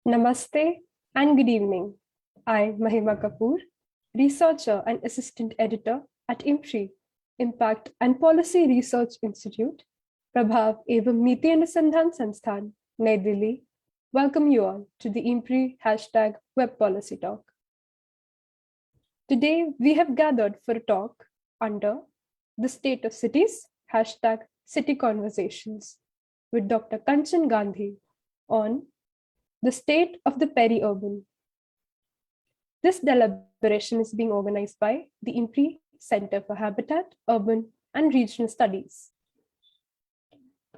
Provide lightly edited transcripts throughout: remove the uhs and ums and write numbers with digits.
Namaste and good evening. I, Mahima Kapoor, researcher and assistant editor at IMPRI, Impact and Policy Research Institute, Prabhav एवं नीति अनुसंधान संस्थान, New Delhi, welcome you all to the IMPRI #Web Policy Talk. Today, we have gathered for a talk under the State of Cities, #City Conversations, with Dr. Kanchan Gandhi on the state of the peri-urban. This deliberation is being organized by the IMPRI Center for Habitat, Urban and Regional Studies.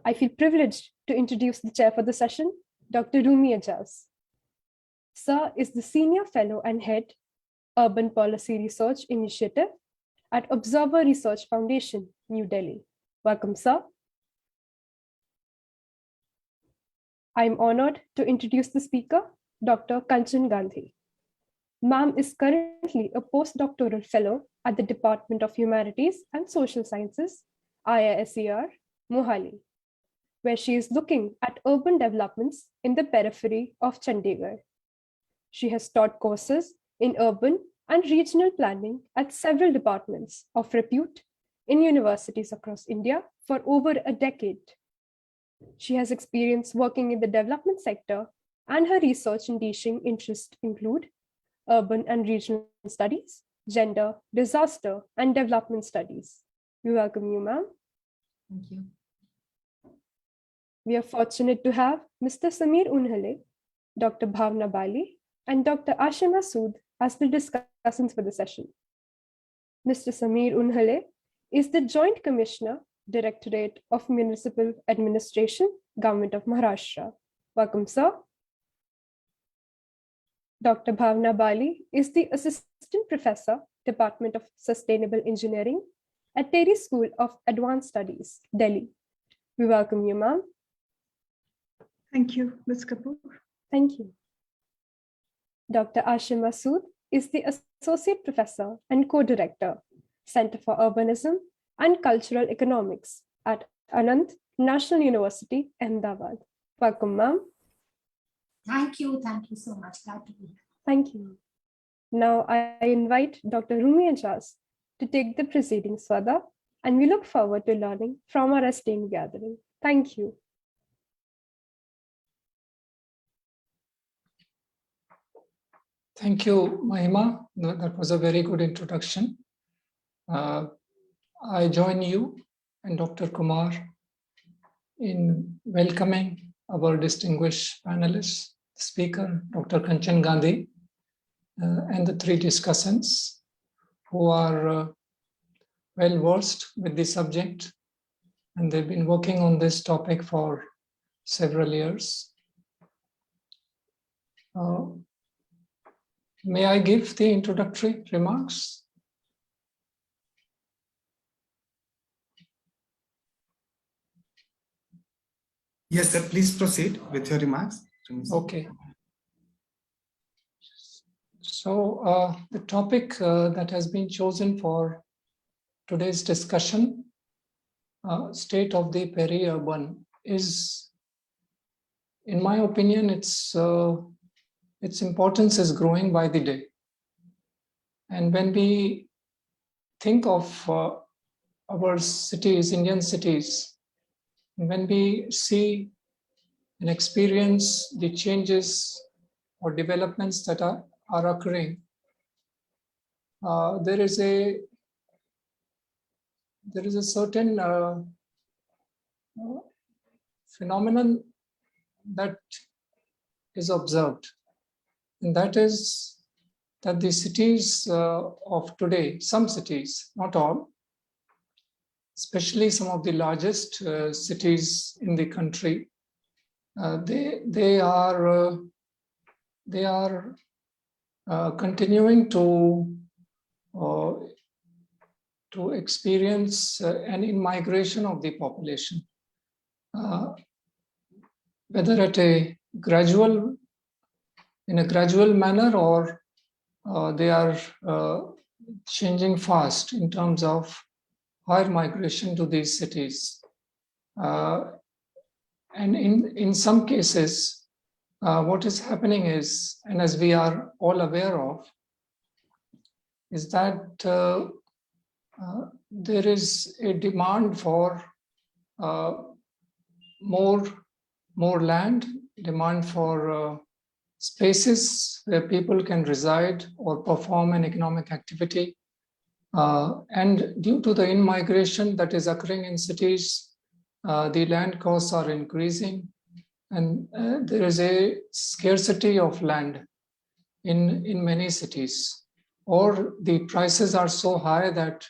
I feel privileged to introduce the chair for the session, Dr. Rumi Aijaz. Sir is the Senior Fellow and Head, Urban Policy Research Initiative at Observer Research Foundation, New Delhi. Welcome, sir. I'm honored to introduce the speaker, Dr. Kanchan Gandhi. Ma'am is currently a postdoctoral fellow at the Department of Humanities and Social Sciences, IISER, Mohali, where she is looking at urban developments in the periphery of Chandigarh. She has taught courses in urban and regional planning at several departments of repute in universities across India for over a decade. She has experience working in the development sector, and her research and teaching interests include urban and regional studies, gender, disaster, and development studies. We welcome you, ma'am. Thank you. We are fortunate to have Mr. Sameer Unhale, Dr. Bhawna Bali, and Dr. Ashima Sood as the discussants for the session. Mr. Sameer Unhale is the Joint Commissioner, Directorate of Municipal Administration, Government of Maharashtra. Welcome, sir. Dr. Bhawna Bali is the Assistant Professor, Department of Sustainable Engineering at TERI School of Advanced Studies, Delhi. We welcome you, ma'am. Thank you, Ms. Kapoor. Thank you. Dr. Ashima Sood is the Associate Professor and Co-Director, Center for Urbanism and Cultural Economics at Anand National University, Ahmedabad. Welcome, ma'am. Thank you so much. Glad to be here. Thank you. Now I invite Dr. Rumi Aijaz to take the proceedings further, and we look forward to learning from our esteemed gathering. Thank you. Thank you, Mahima. That was a very good introduction. I join you and Dr. Kumar in welcoming our distinguished panelists, speaker, Dr. Kanchan Gandhi, and the three discussants who are well versed with the subject, and they've been working on this topic for several years. May I give the introductory remarks? Yes, sir. Please proceed with your remarks. Okay. So the topic that has been chosen for today's discussion, state of the peri-urban, is, in my opinion, its importance is growing by the day. And when we think of our cities, Indian cities, when we see and experience the changes or developments that are occurring, there is a certain phenomenon that is observed, and that is that the cities of today, some cities, not all, especially some of the largest cities in the country, they are continuing to experience an in-migration of the population, whether at a gradual manner, or they are changing fast in terms of higher migration to these cities. And in some cases, what is happening is, and as we are all aware of, is that there is a demand for more land, demand for spaces where people can reside or perform an economic activity. And due to the in-migration that is occurring in cities, the land costs are increasing, and there is a scarcity of land in many cities, or the prices are so high that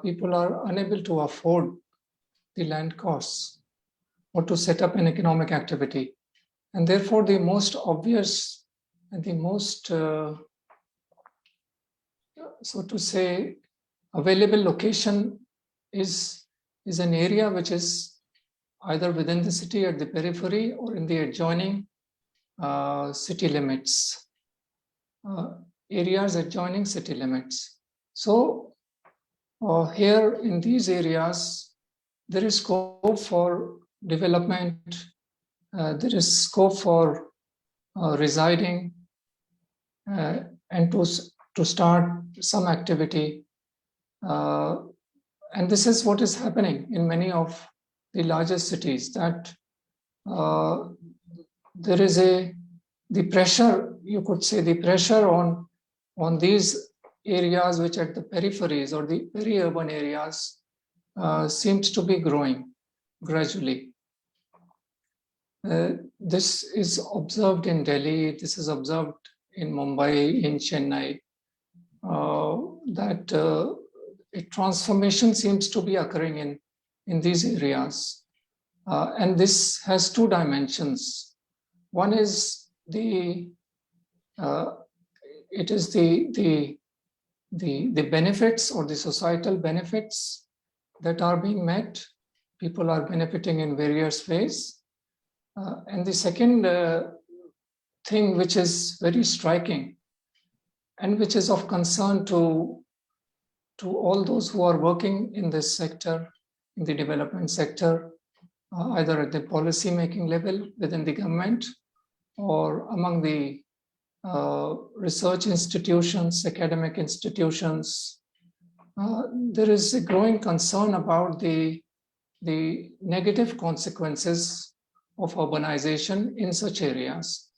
people are unable to afford the land costs or to set up an economic activity. And therefore, the most obvious and the most, so to say, available location is an area which is either within the city at the periphery or in the adjoining city limits, areas adjoining city limits. So here in these areas, there is scope for development, there is scope for residing and to start some activity. And this is what is happening in many of the largest cities, that there is the pressure, you could say, the pressure on these areas which at the peripheries or the peri-urban areas seems to be growing gradually. This is observed in Delhi, this is observed in Mumbai, in Chennai, that a transformation seems to be occurring in these areas. And this has two dimensions. One is it is the benefits or the societal benefits that are being met. People are benefiting in various ways. And the second thing which is very striking and which is of concern to all those who are working in this sector, in the development sector, either at the policy making level within the government or among the research institutions, academic institutions, there is a growing concern about the negative consequences of urbanization in such areas.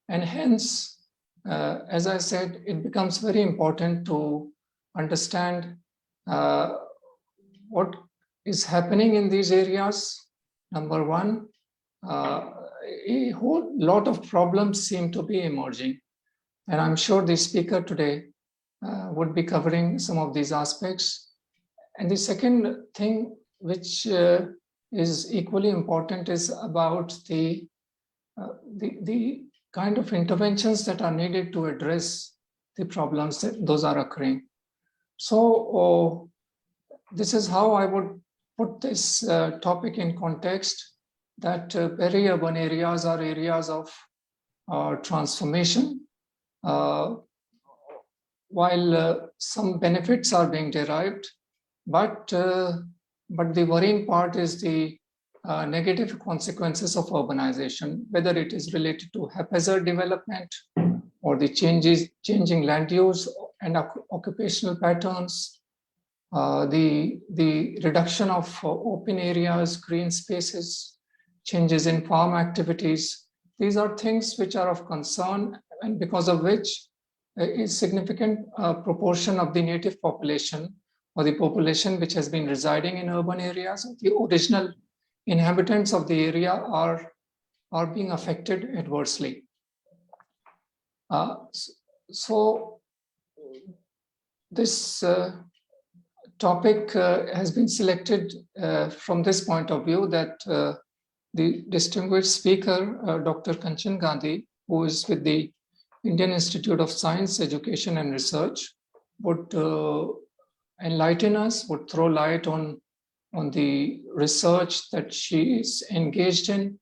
And hence, as I said, it becomes very important to understand what is happening in these areas. Number one, a whole lot of problems seem to be emerging. And I'm sure the speaker today would be covering some of these aspects. And the second thing, which is equally important, is about the kind of interventions that are needed to address the problems that those are occurring. So this is how I would put this topic in context, that peri-urban areas are areas of transformation, while some benefits are being derived, but the worrying part is the negative consequences of urbanization, whether it is related to haphazard development or the changing land use and occupational patterns, the reduction of open areas, green spaces, changes in farm activities. These are things which are of concern, and because of which a significant proportion of the native population or the population which has been residing in urban areas, the original inhabitants of the area are being affected adversely. So this topic has been selected from this point of view, that the distinguished speaker, Dr. Kanchan Gandhi, who is with the Indian Institute of Science, Education and Research, would enlighten us, would throw light on the research that she is engaged in,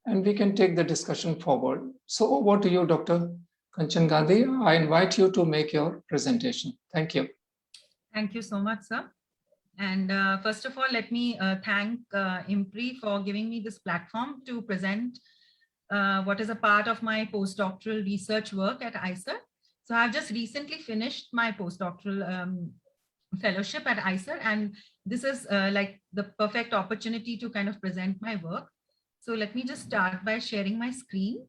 and we can take the discussion forward. So over to you, Dr. Kanchan Gandhi. I invite you to make your presentation. Thank you. Thank you so much, sir. And first of all, let me thank IMPRI for giving me this platform to present what is a part of my postdoctoral research work at IISER. So I've just recently finished my postdoctoral fellowship at IISER, and this is like the perfect opportunity to kind of present my work. So let me just start by sharing my screen.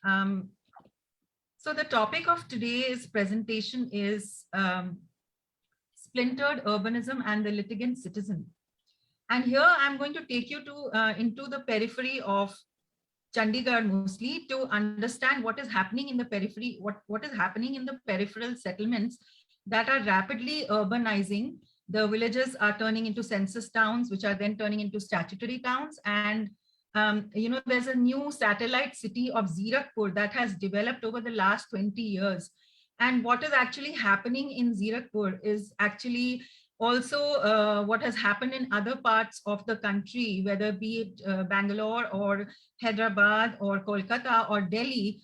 So the topic of today's presentation is Splintered Urbanism and the Litigant Citizen. And here I'm going to take you to into the periphery of Chandigarh mostly to understand what is happening in the periphery, what is happening in the peripheral settlements that are rapidly urbanizing. The villages are turning into census towns, which are then turning into statutory towns. And you know, there's a new satellite city of Zerukpur that has developed over the last 20 years. And what is actually happening in Zerukpur is actually also what has happened in other parts of the country, whether be it Bangalore or Hyderabad or Kolkata or Delhi.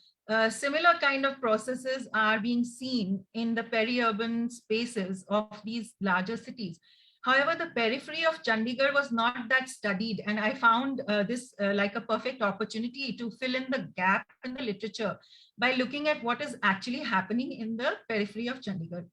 Similar kind of processes are being seen in the peri-urban spaces of these larger cities. However, the periphery of Chandigarh was not that studied, and I found this like a perfect opportunity to fill in the gap in the literature by looking at what is actually happening in the periphery of Chandigarh.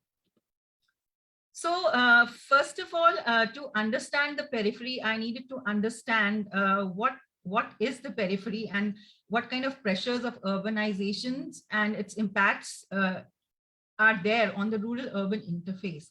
So first of all, to understand the periphery, I needed to understand what is the periphery and what kind of pressures of urbanizations and its impacts are there on the rural-urban interface.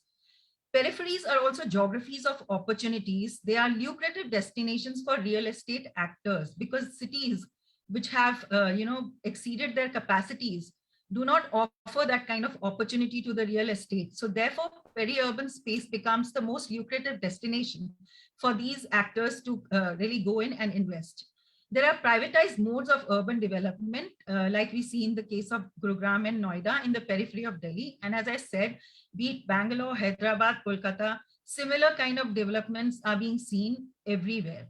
Peripheries are also geographies of opportunities. They are lucrative destinations for real estate actors because cities which have you know, exceeded their capacities do not offer that kind of opportunity to the real estate. So therefore, peri-urban space becomes the most lucrative destination for these actors to really go in and invest. There are privatized modes of urban development, like we see in the case of Gurugram and Noida in the periphery of Delhi. And as I said, be it Bangalore, Hyderabad, Kolkata, similar kind of developments are being seen everywhere.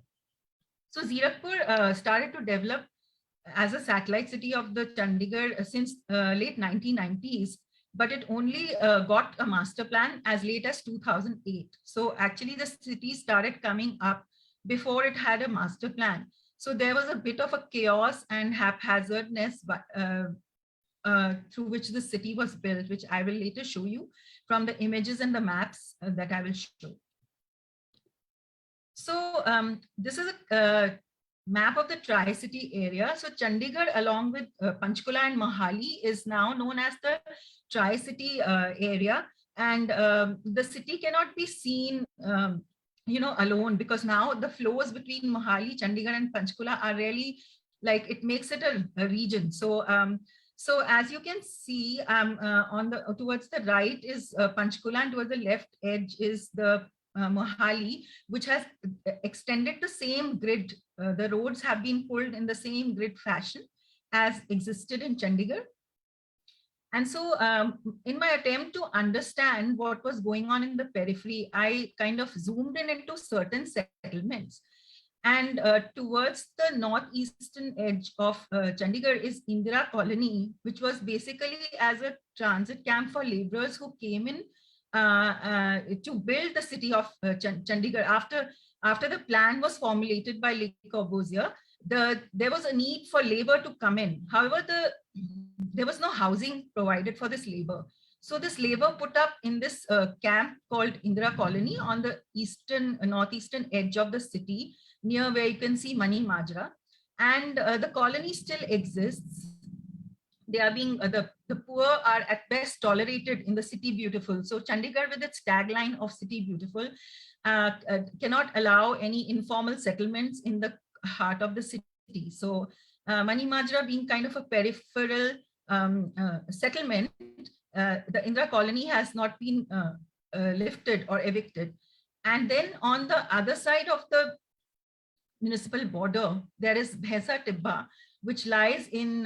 So Zerukpur started to develop as a satellite city of the Chandigarh since late 1990s, but it only got a master plan as late as 2008. So actually the city started coming up before it had a master plan. So there was a bit of a chaos and haphazardness through which the city was built, which I will later show you from the images and the maps that I will show. So this is a map of the Tri-City area. So Chandigarh, along with Panchkula and Mohali, is now known as the Tri-City area. And the city cannot be seen you know, alone, because now the flows between Mohali, Chandigarh and Panchkula are really like, it makes it a region. So so as you can see, on the towards the right is Panchkula, and towards the left edge is the Mohali, which has extended the same grid. The roads have been pulled in the same grid fashion as existed in Chandigarh. And so in my attempt to understand what was going on in the periphery, I kind of zoomed in into certain settlements. And towards the northeastern edge of Chandigarh is Indira Colony, which was basically as a transit camp for laborers who came in to build the city of Chandigarh. After the plan was formulated by Le Corbusier, there was a need for labor to come in. However, there was no housing provided for this labor. So this labor put up in this camp called Indira Colony on the northeastern edge of the city, near where you can see Mani Majra. And the colony still exists. They are being, the poor are at best tolerated in the city beautiful. So Chandigarh, with its tagline of city beautiful, cannot allow any informal settlements in the heart of the city. So Mani Majra being kind of a peripheral settlement, the Indira Colony has not been lifted or evicted. And then on the other side of the municipal border, there is Bhaisa Tibba, which lies in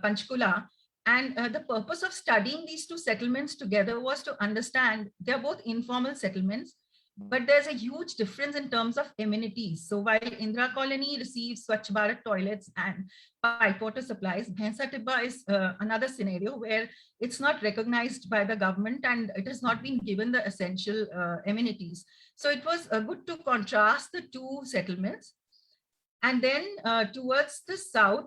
Panchkula. And the purpose of studying these two settlements together was to understand they're both informal settlements, but there's a huge difference in terms of amenities. So while Indira Colony receives Swachh Bharat toilets and pipe water supplies, Bhaisa Tibba is another scenario where it's not recognized by the government and it has not been given the essential amenities. So it was good to contrast the two settlements. And then towards the south,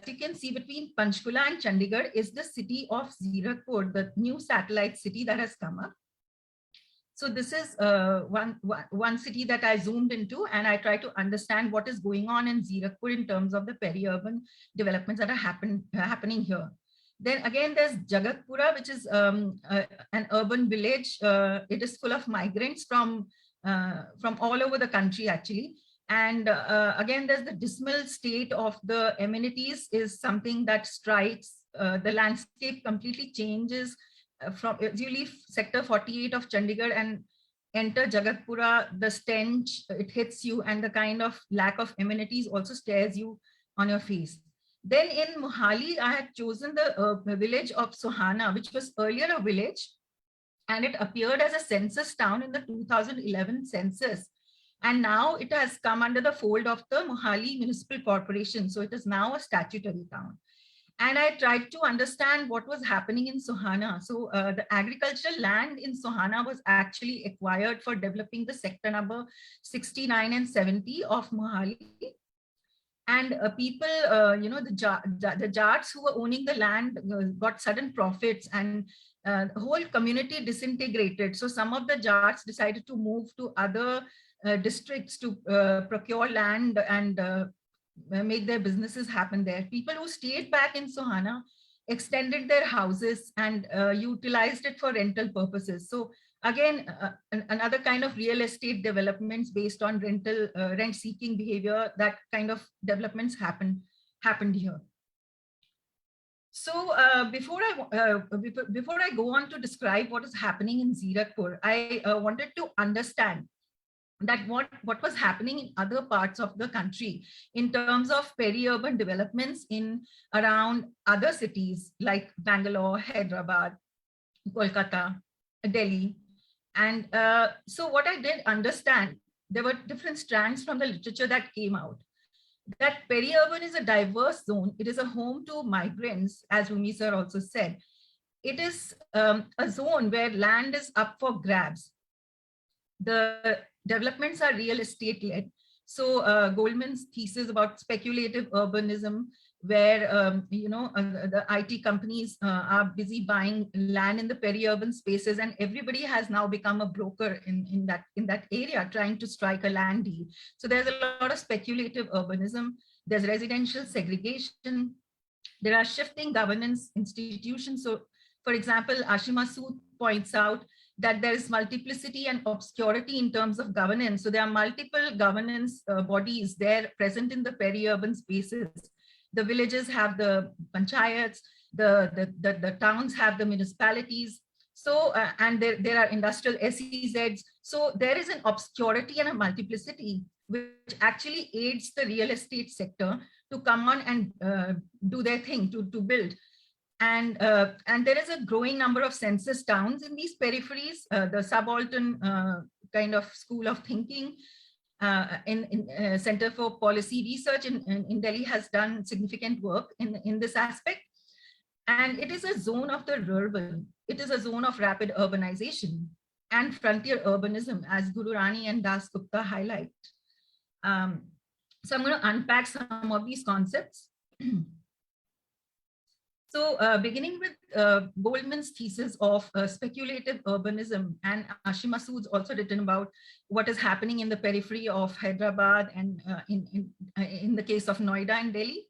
you can see between Panchkula and Chandigarh is the city of Zerukpur, the new satellite city that has come up. So this is one city that I zoomed into, and I try to understand what is going on in Zerukpur in terms of the peri-urban developments that are happening here. Then again, there's Jagatpura, which is an urban village. It is full of migrants from all over the country, actually. And again, there's the dismal state of the amenities is something that strikes. The landscape completely changes from, you leave sector 48 of Chandigarh and enter Jagatpura, the stench, it hits you, and the kind of lack of amenities also stares you on your face. Then in Mohali, I had chosen the village of Sohana, which was earlier a village, and it appeared as a census town in the 2011 census. And now it has come under the fold of the Mohali Municipal Corporation. So it is now a statutory town. And I tried to understand what was happening in Sohana. So the agricultural land in Sohana was actually acquired for developing the sector number 69 and 70 of Mohali. And people, the Jats who were owning the land got sudden profits, and the whole community disintegrated. So some of the Jats decided to move to other districts to procure land and make their businesses happen there. People who stayed back in Sohana extended their houses and utilized it for rental purposes. So again, another kind of real estate developments based on rental rent-seeking behavior. That kind of developments happened here. So before I go on to describe what is happening in Zerukpur, I wanted to understand that what was happening in other parts of the country in terms of peri-urban developments in around other cities like Bangalore, Hyderabad, Kolkata, Delhi. And so what I did understand, there were different strands from the literature that came out. That peri-urban is a diverse zone. It is a home to migrants, as Rumi sir also said. It is a zone where land is up for grabs. The developments are real estate led. So Goldman's thesis about speculative urbanism, where the IT companies are busy buying land in the peri-urban spaces, and everybody has now become a broker in that area, trying to strike a land deal. So there's a lot of speculative urbanism. There's residential segregation. There are shifting governance institutions. So, for example, Ashima Sood points out that there is multiplicity and obscurity in terms of governance. So there are multiple governance bodies there present in the peri-urban spaces. The villages have the panchayats, the towns have the municipalities. So, and there are industrial SEZs. So there is an obscurity and a multiplicity, which actually aids the real estate sector to come on and do their thing, to build. And there is a growing number of census towns in these peripheries. The subaltern kind of school of thinking in Center for Policy Research in Delhi has done significant work in this aspect. And it is a zone of the rural. It is a zone of rapid urbanization and frontier urbanism, as Guru Rani and Das Gupta highlight. So I'm going to unpack some of these concepts. So beginning with Goldman's thesis of speculative urbanism, and Ashima Sood's also written about what is happening in the periphery of Hyderabad and in the case of Noida and Delhi.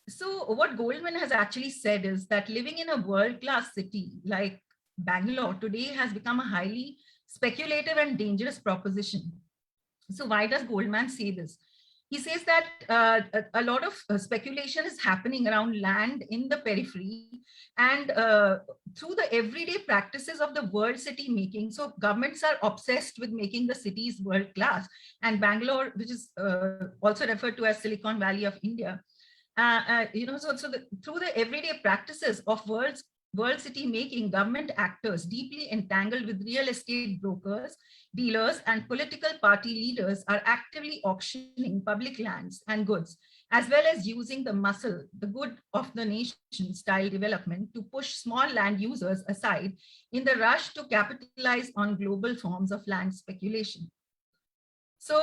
So what Goldman has actually said is that living in a world-class city like Bangalore today has become a highly speculative and dangerous proposition. So why does Goldman say this? He says that a lot of speculation is happening around land in the periphery and through the everyday practices of the world city making. So governments are obsessed with making the cities world class, and Bangalore, which is also referred to as Silicon Valley of India, through the everyday practices of world city making, government actors deeply entangled with real estate brokers, dealers, and political party leaders are actively auctioning public lands and goods, as well as using the muscle, the good of the nation style development to push small land users aside in the rush to capitalize on global forms of land speculation. So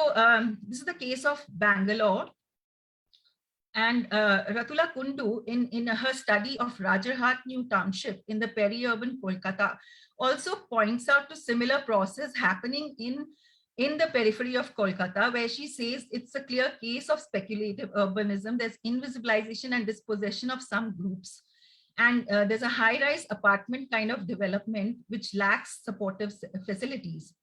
this is the case of Bangalore. And Ratula Kundu, in her study of Rajarhat New Township in the peri-urban Kolkata, also points out to similar process happening in the periphery of Kolkata, where she says it's a clear case of speculative urbanism. There's invisibilization and dispossession of some groups. And there's a high-rise apartment kind of development which lacks supportive facilities.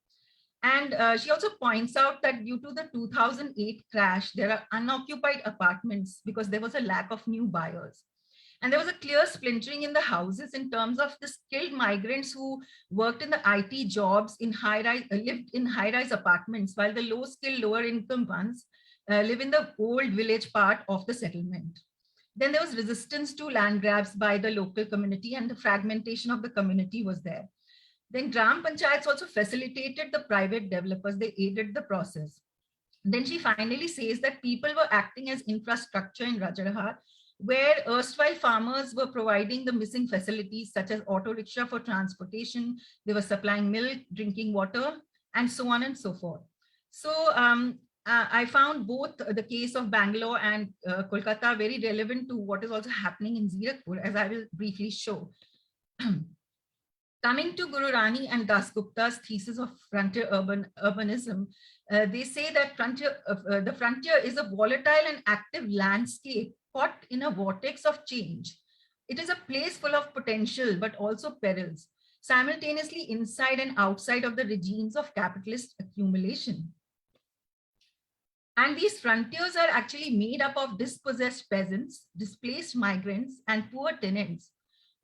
And she also points out that due to the 2008 crash, there are unoccupied apartments because there was a lack of new buyers. And there was a clear splintering in the houses in terms of the skilled migrants who worked in the IT jobs in high-rise, lived in high-rise apartments, while the low-skilled, lower-income ones live in the old village part of the settlement. Then there was resistance to land grabs by the local community, and the fragmentation of the community was there. Then Gram Panchayats also facilitated the private developers. They aided the process. Then she finally says that people were acting as infrastructure in Rajarhat, where erstwhile farmers were providing the missing facilities such as auto rickshaw for transportation. They were supplying milk, drinking water, and so on and so forth. So I found both the case of Bangalore and Kolkata very relevant to what is also happening in Zerukpur, as I will briefly show. Coming to Guru Rani and Dasgupta's thesis of frontier urbanism, they say that the frontier is a volatile and active landscape caught in a vortex of change. It is a place full of potential, but also perils, simultaneously inside and outside of the regimes of capitalist accumulation. And these frontiers are actually made up of dispossessed peasants, displaced migrants, and poor tenants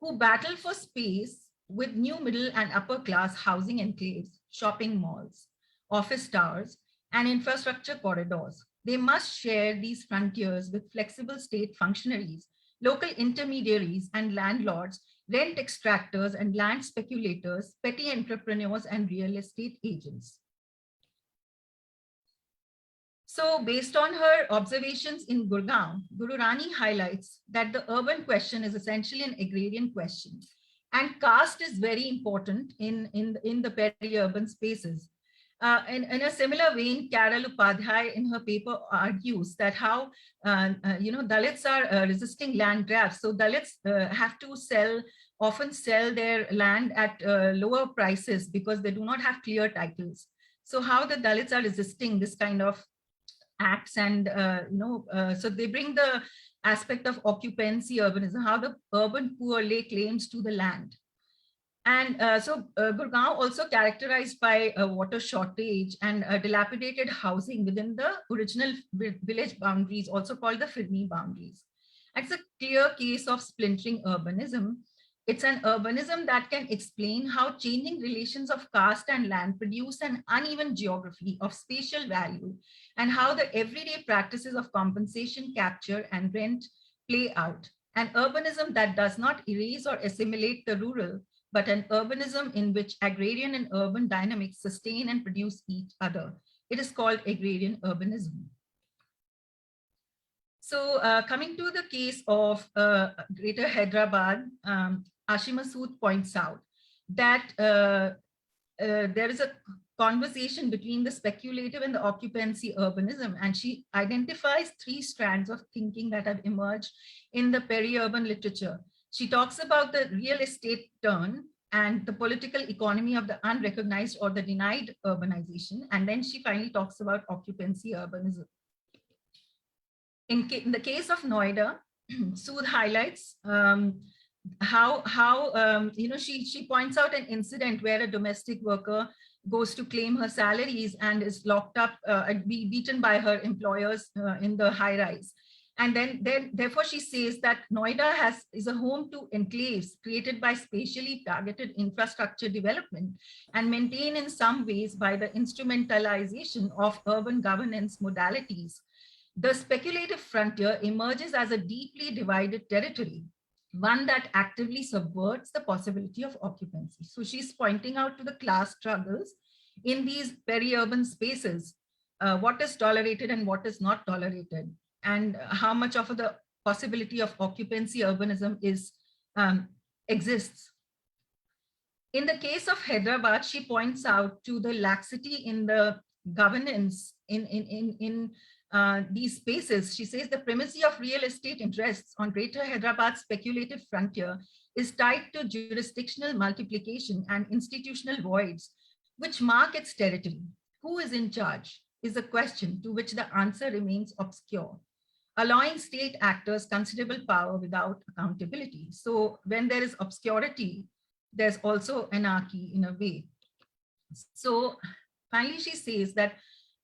who battle for space with new middle and upper class housing enclaves, shopping malls, office towers, and infrastructure corridors. They must share these frontiers with flexible state functionaries, local intermediaries and landlords, rent extractors and land speculators, petty entrepreneurs, and real estate agents. So based on her observations in Gurgaon, Guru Rani highlights that the urban question is essentially an agrarian question. And caste is very important in the peri-urban spaces. In a similar vein, Carol Upadhyay in her paper argues that how Dalits are resisting land grabs. So Dalits have to often sell their land at lower prices because they do not have clear titles. So how the Dalits are resisting this kind of acts, and so they bring the aspect of occupancy urbanism, how the urban poor lay claims to the land. And so Gurgaon also characterized by a water shortage and dilapidated housing within the original village boundaries, also called the Firni boundaries. It's a clear case of splintering urbanism. It's an urbanism that can explain how changing relations of caste and land produce an uneven geography of spatial value, and how the everyday practices of compensation, capture, and rent play out. An urbanism that does not erase or assimilate the rural, but an urbanism in which agrarian and urban dynamics sustain and produce each other. It is called agrarian urbanism. So coming to the case of Greater Hyderabad, Ashima Sood points out that there is a conversation between the speculative and the occupancy urbanism, and she identifies three strands of thinking that have emerged in the peri-urban literature. She talks about the real estate turn and the political economy of the unrecognized or the denied urbanization, and then she finally talks about occupancy urbanism. In the case of Noida, Sood highlights she points out an incident where a domestic worker goes to claim her salaries and is locked up and beaten by her employers in the high rise. And therefore she says that Noida is a home to enclaves created by spatially targeted infrastructure development and maintained in some ways by the instrumentalization of urban governance modalities. The speculative frontier emerges as a deeply divided territory, one that actively subverts the possibility of occupancy. So she's pointing out to the class struggles in these peri-urban spaces, what is tolerated and what is not tolerated, and how much of the possibility of occupancy urbanism exists. In the case of Hyderabad, she points out to the laxity in the governance in these spaces. She says the primacy of real estate interests on Greater Hyderabad's speculative frontier is tied to jurisdictional multiplication and institutional voids, which mark its territory. Who is in charge is a question to which the answer remains obscure, allowing state actors considerable power without accountability. So when there is obscurity, there's also anarchy in a way. So finally, she says that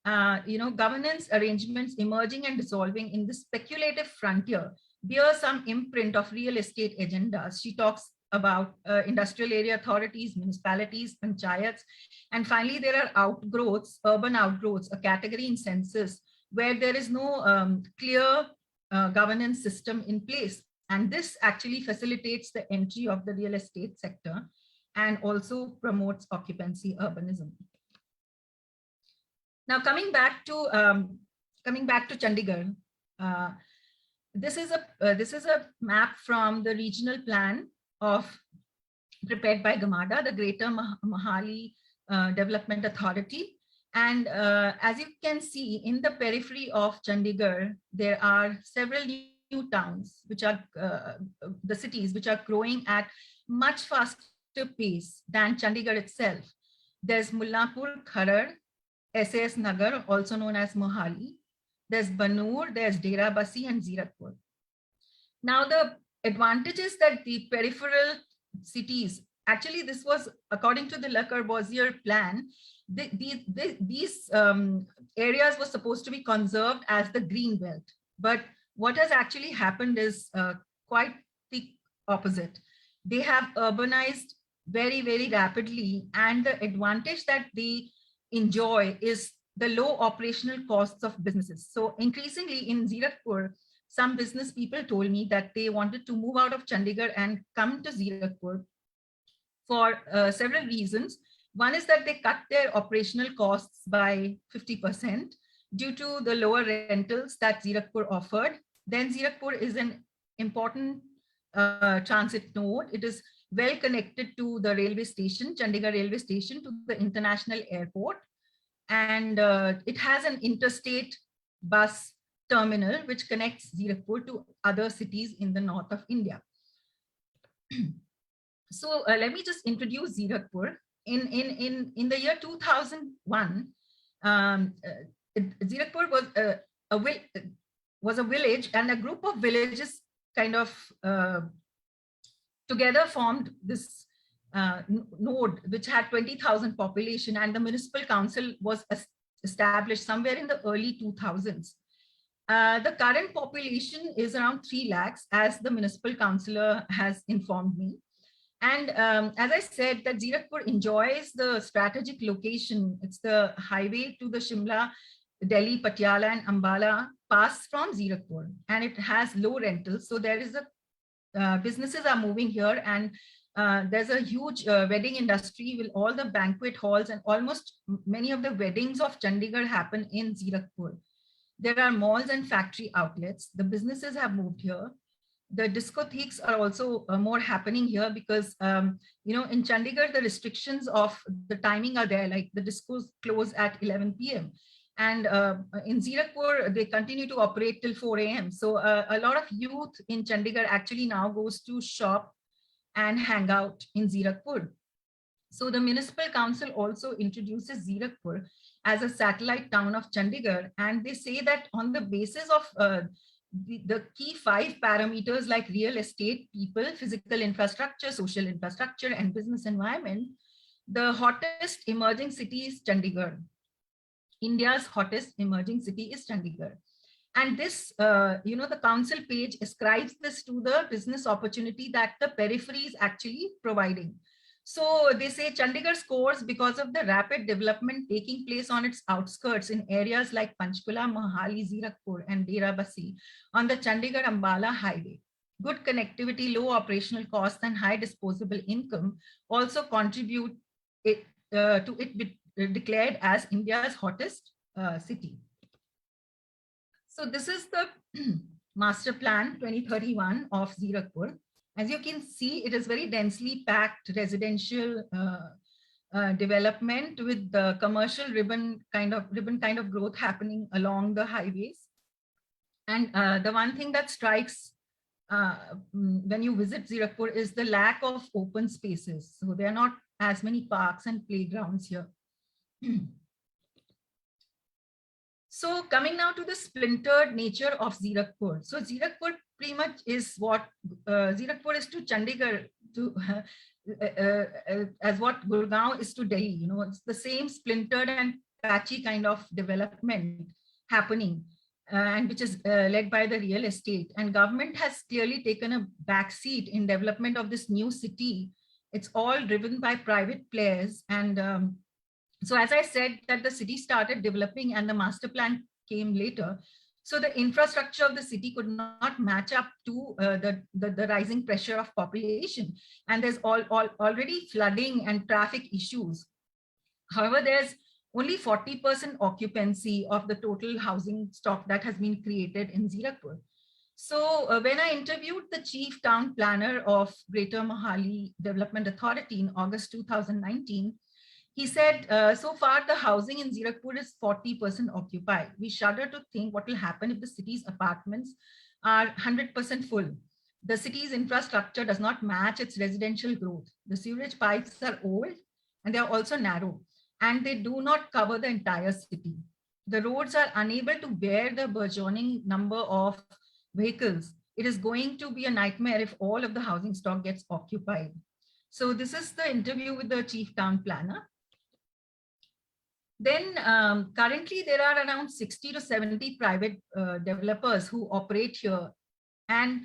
governance arrangements emerging and dissolving in the speculative frontier bear some imprint of real estate agendas. She talks about industrial area authorities, municipalities, panchayats, and finally there are outgrowths, urban outgrowths, a category in census where there is no clear governance system in place. And this actually facilitates the entry of the real estate sector and also promotes occupancy urbanism. Now, coming back to Chandigarh, this is a map from the regional plan prepared by GMADA, the Greater Mohali Development Authority. And as you can see, in the periphery of Chandigarh, there are several new towns, which are the cities which are growing at much faster pace than Chandigarh itself. There's Mullapur, Kharar, SAS Nagar, also known as Mohali. There's Banur, there's Dera Basi and Zerukpur. Now, the advantages that the peripheral cities, actually this was according to the Le Corbusier plan, these areas were supposed to be conserved as the green belt. But what has actually happened is quite the opposite. They have urbanized very, very rapidly, and the advantage that they enjoy is the low operational costs of businesses. So increasingly in Zerukpur, some business people told me that they wanted to move out of Chandigarh and come to Zerukpur for several reasons. One is that they cut their operational costs by 50% due to the lower rentals that Zerukpur offered. Then Zerukpur is an important transit node. It is well connected to the railway station, Chandigarh railway station, to the international airport. And it has an interstate bus terminal which connects Zerukpur to other cities in the north of India. So let me just introduce Zerukpur. In the year 2001, Zerukpur was a village, and a group of villages kind of together formed this node which had 20,000 population, and the municipal council was established somewhere in the early 2000s. The current population is around 3 lakhs, as the municipal councillor has informed me. And as I said, that Zerukpur enjoys the strategic location. It's the highway to the Shimla, Delhi, Patiala and Ambala pass from Zerukpur, and it has low rentals. So there is businesses are moving here, and there's a huge wedding industry with all the banquet halls, and almost many of the weddings of Chandigarh happen in Zerukpur. There are malls and factory outlets. The businesses have moved here. The discotheques are also more happening here because, in Chandigarh, the restrictions of the timing are there, like the discos close at 11 p.m. And in Zerukpur, they continue to operate till 4 a.m. So a lot of youth in Chandigarh actually now goes to shop and hang out in Zerukpur. So the municipal council also introduces Zerukpur as a satellite town of Chandigarh. And they say that on the basis of the key 5 parameters like real estate, people, physical infrastructure, social infrastructure, and business environment, the hottest emerging city is Chandigarh. India's hottest emerging city is Chandigarh. And this, the council page ascribes this to the business opportunity that the periphery is actually providing. So they say Chandigarh scores because of the rapid development taking place on its outskirts in areas like Panchkula, Mohali, Zerukpur, and Dera Basi on the Chandigarh-Ambala highway. Good connectivity, low operational costs, and high disposable income also contribute to it be declared as India's hottest city. So this is the master plan 2031 of Zerukpur. As you can see, it is very densely packed residential development with the commercial ribbon kind of growth happening along the highways. And the one thing that strikes when you visit Zerukpur is the lack of open spaces. So there are not as many parks and playgrounds here. So coming now to the splintered nature of Zerukpur. So Zerukpur pretty much is what Zerukpur is to Chandigarh, as what Gurgaon is to Delhi. You know, it's the same splintered and patchy kind of development happening, and which is led by the real estate. And government has clearly taken a backseat in development of this new city. It's all driven by private players. And so as I said, that the city started developing and the master plan came later. So the infrastructure of the city could not match up to the rising pressure of population. And there's already flooding and traffic issues. However, there's only 40% occupancy of the total housing stock that has been created in Zerukpur. So when I interviewed the chief town planner of Greater Mohali Development Authority in August 2019, he said, so far the housing in Zerukpur is 40% occupied. We shudder to think what will happen if the city's apartments are 100% full. The city's infrastructure does not match its residential growth. The sewage pipes are old and they are also narrow, and they do not cover the entire city. The roads are unable to bear the burgeoning number of vehicles. It is going to be a nightmare if all of the housing stock gets occupied. So this is the interview with the chief town planner. Then currently there are around 60 to 70 private developers who operate here. And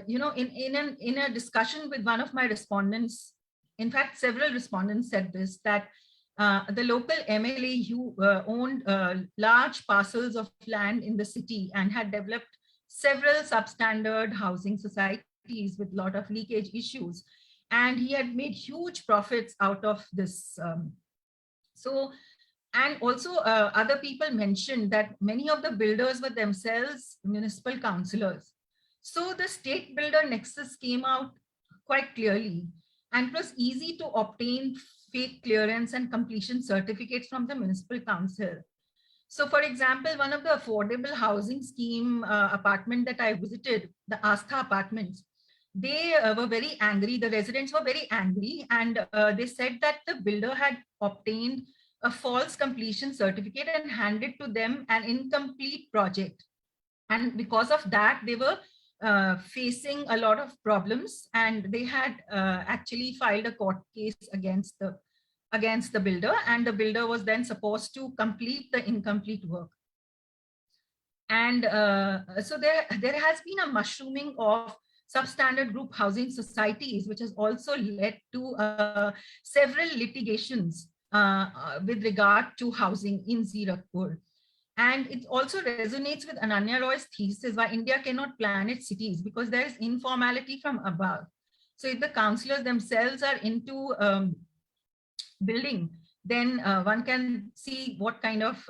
you know, in a discussion with one of my respondents, in fact, several respondents said this, that the local MLA who owned large parcels of land in the city and had developed several substandard housing societies with a lot of leakage issues. And he had made huge profits out of this. And also other people mentioned that many of the builders were themselves municipal councillors. So the state builder nexus came out quite clearly, and it was easy to obtain fake clearance and completion certificates from the municipal council. So for example, one of the affordable housing scheme apartment that I visited, the Astha apartments, they were very angry. The residents were very angry, and they said that the builder had obtained a false completion certificate and handed to them an incomplete project. And because of that, they were facing a lot of problems, and they had actually filed a court case against the builder, and the builder was then supposed to complete the incomplete work. And so there has been a mushrooming of substandard group housing societies, which has also led to several litigations with regard to housing in Zerukpur. And it also resonates with Ananya Roy's thesis why India cannot plan its cities, because there is informality from above. So if the councillors themselves are into building, then one can see what kind of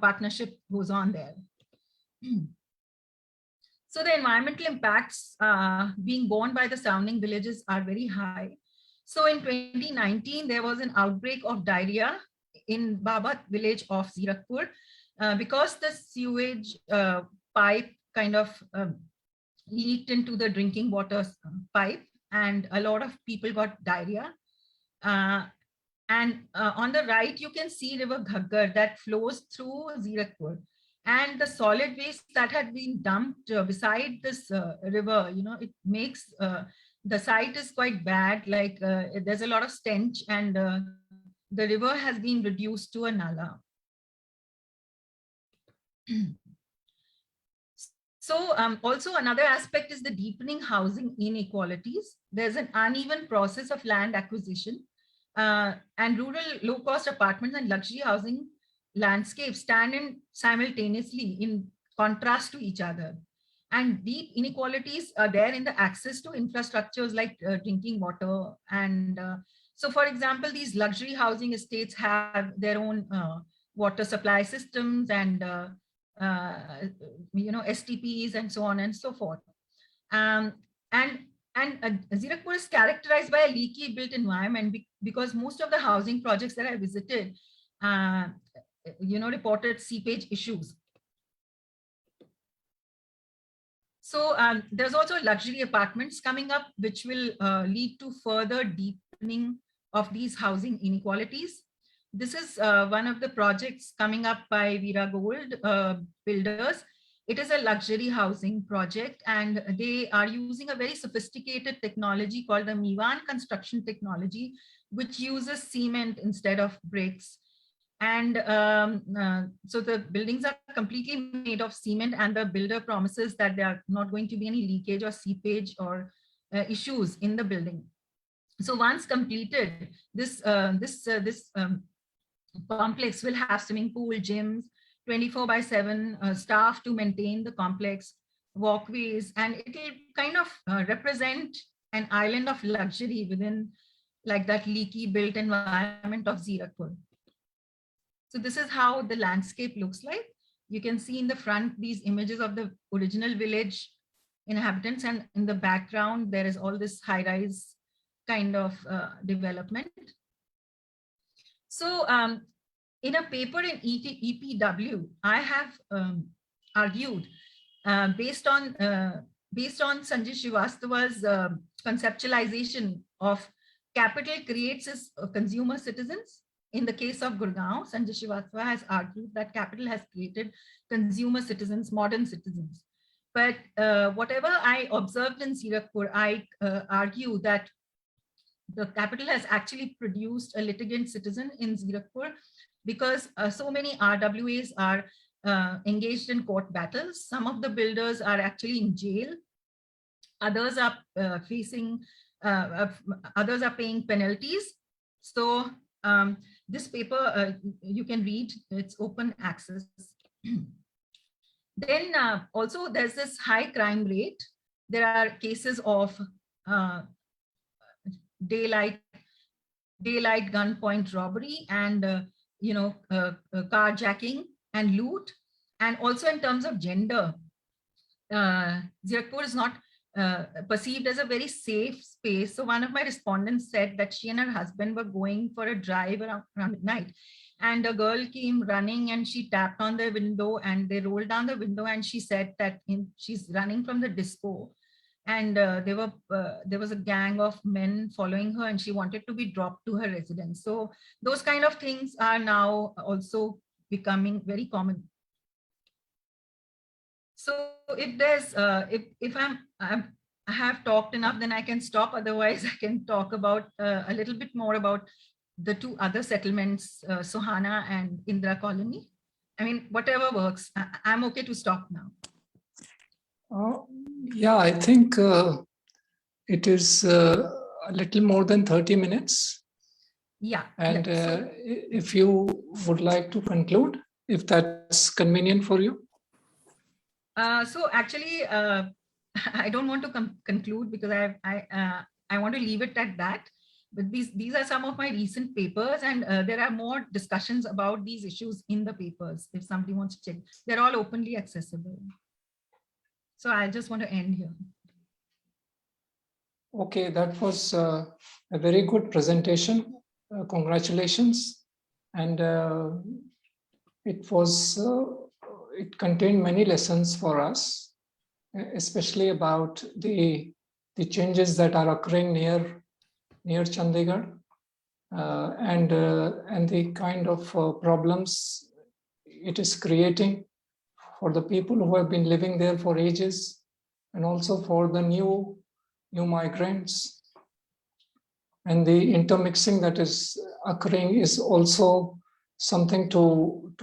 partnership goes on there. So the environmental impacts being borne by the surrounding villages are very high. So in 2019, there was an outbreak of diarrhea in Babat village of Zerukpur because the sewage pipe kind of leaked into the drinking water pipe, and a lot of people got diarrhea. And on the right, you can see River Ghaggar that flows through Zerukpur. And the solid waste that had been dumped beside this river, it makes the site is quite bad. Like there's a lot of stench, and the river has been reduced to a nala. So also another aspect is the deepening housing inequalities. There's an uneven process of land acquisition, and rural low-cost apartments and luxury housing landscapes stand in simultaneously in contrast to each other. And deep inequalities are there in the access to infrastructures like drinking water. And so, for example, these luxury housing estates have their own water supply systems and STPs and so on and so forth. And And Zerukpur is characterized by a leaky built environment because most of the housing projects that I visited, reported seepage issues. So there's also luxury apartments coming up, which will lead to further deepening of these housing inequalities. This is one of the projects coming up by Veera Gold builders. It is a luxury housing project, and they are using a very sophisticated technology called the Mivan construction technology, which uses cement instead of bricks. And so the buildings are completely made of cement, and the builder promises that there are not going to be any leakage or seepage or issues in the building. So once completed, this complex will have swimming pool, gyms, 24/7 staff to maintain the complex, walkways, and it will kind of represent an island of luxury within like that leaky built environment of Zerukpur. So this is how the landscape looks like. You can see in the front these images of the original village inhabitants, and in the background there is all this high-rise kind of development. So in a paper in EPW, I have argued based on Sanjay Srivastava's conceptualization of capital creates its consumer citizens. In the case of Gurgaon, Sanjay Srivastava has argued that capital has created consumer citizens, modern citizens. But whatever I observed in Zerukpur, I argue that the capital has actually produced a litigant citizen in Zerukpur, because so many RWAs are engaged in court battles. Some of the builders are actually in jail. Others are others are paying penalties. So this paper you can read, it's open access. Then also there's this high crime rate. There are cases of daylight gunpoint robbery and carjacking and loot. And also in terms of gender, Zerukpur is not perceived as a very safe space. So one of my respondents said that she and her husband were going for a drive around midnight, and a girl came running and she tapped on the window, and they rolled down the window, and she said that she's running from the disco, and there was a gang of men following her, and she wanted to be dropped to her residence. So those kind of things are now also becoming very common. So if there's if I have talked enough, then I can stop. Otherwise, I can talk about a little bit more about the two other settlements, Sohana and Indira Colony. I mean, whatever works. I'm okay to stop now. Yeah, I think it is a little more than 30 minutes. Yeah. And yeah. if you would like to conclude, if that's convenient for you. So actually, I don't want to conclude, because I want to leave it at that. But these are some of my recent papers, and there are more discussions about these issues in the papers. If somebody wants to check, they're all openly accessible. So I just want to end here. Okay, that was a very good presentation. Congratulations. And it contained many lessons for us, especially about the changes that are occurring near Chandigarh, and the kind of problems it is creating for the people who have been living there for ages, and also for the new migrants. And the intermixing that is occurring is also something to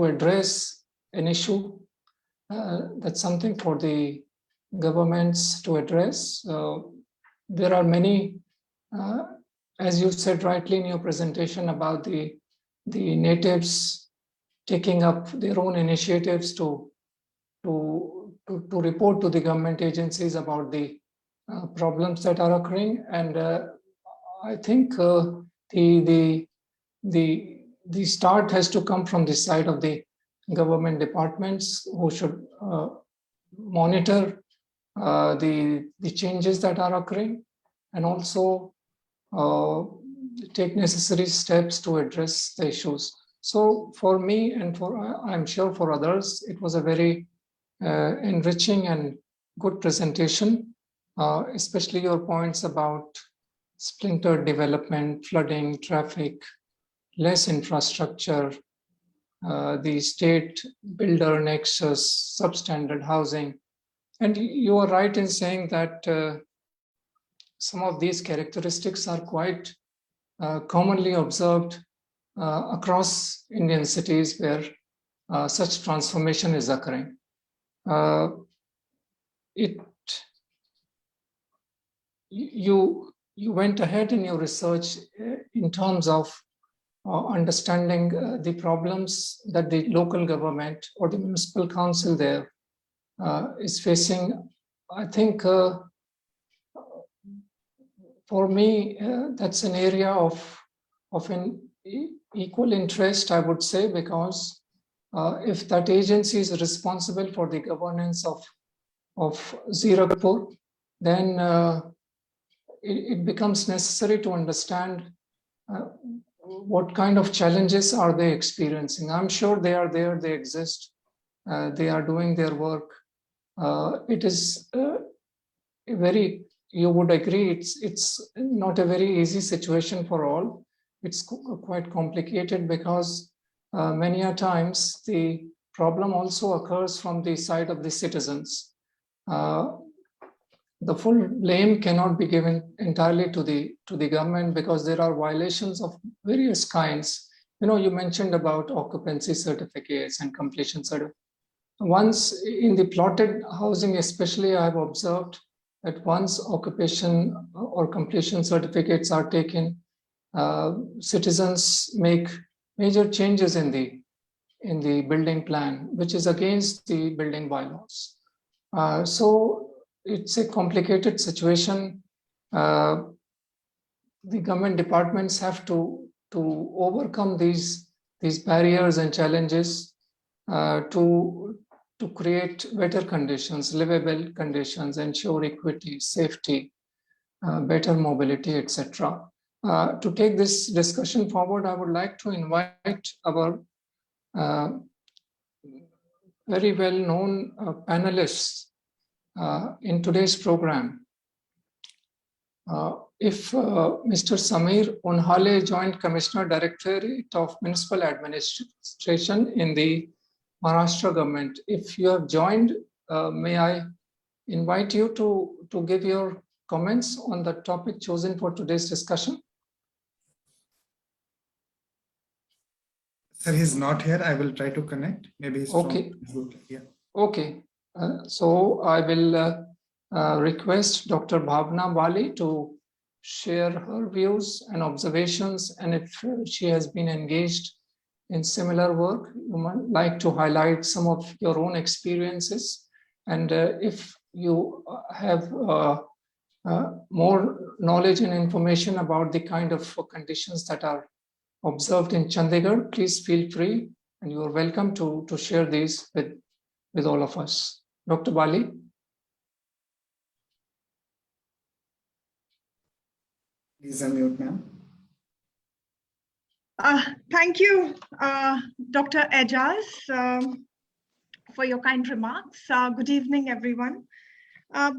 address an issue. That's something for the governments to address. There are many, as you said rightly in your presentation, about the natives taking up their own initiatives to report to the government agencies about the problems that are occurring. And I think the start has to come from the side of the government departments, who should monitor the changes that are occurring, and also take necessary steps to address the issues. So for me, and I'm sure for others, it was a very enriching and good presentation, especially your points about splintered development, flooding, traffic, less infrastructure, the state builder nexus, substandard housing. And you are right in saying that some of these characteristics are quite commonly observed across Indian cities where such transformation is occurring. You went ahead in your research in terms of understanding the problems that the local government or the municipal council there is facing. I think for me, that's an area of an equal interest, I would say, because if that agency is responsible for the governance of Zerukpur, then it becomes necessary to understand what kind of challenges are they experiencing. I'm sure they are there, they exist, they are doing their work. It is very, you would agree, it's not a very easy situation for all. It's quite complicated because many a times the problem also occurs from the side of the citizens. The full blame cannot be given entirely to the government because there are violations of various kinds. You mentioned about occupancy certificates and completion certificates. Once in the plotted housing, especially, I have observed that once occupation or completion certificates are taken, citizens make major changes in the building plan, which is against the building bylaws. So it's a complicated situation. The government departments have to overcome these barriers and challenges to create better conditions, livable conditions, ensure equity, safety, better mobility, etc. To take this discussion forward, I would like to invite our very well-known panelists in today's program. If Mr. Samir Unhale, Joint Commissioner, Directorate of Municipal Administration in the Maharashtra government, if you have joined, may I invite you to give your comments on the topic chosen for today's discussion? Sir, he's not here. I will try to connect. Maybe he's okay. Yeah. Okay. So I will request Dr. Bhawna Bali to share her views and observations, and if she has been engaged in similar work, you might like to highlight some of your own experiences. And if you have more knowledge and information about the kind of conditions that are observed in Chandigarh, please feel free, and you are welcome to share these with all of us. Dr. Bali. Please unmute, ma'am. Thank you, Dr. Aijaz, for your kind remarks. Good evening, everyone.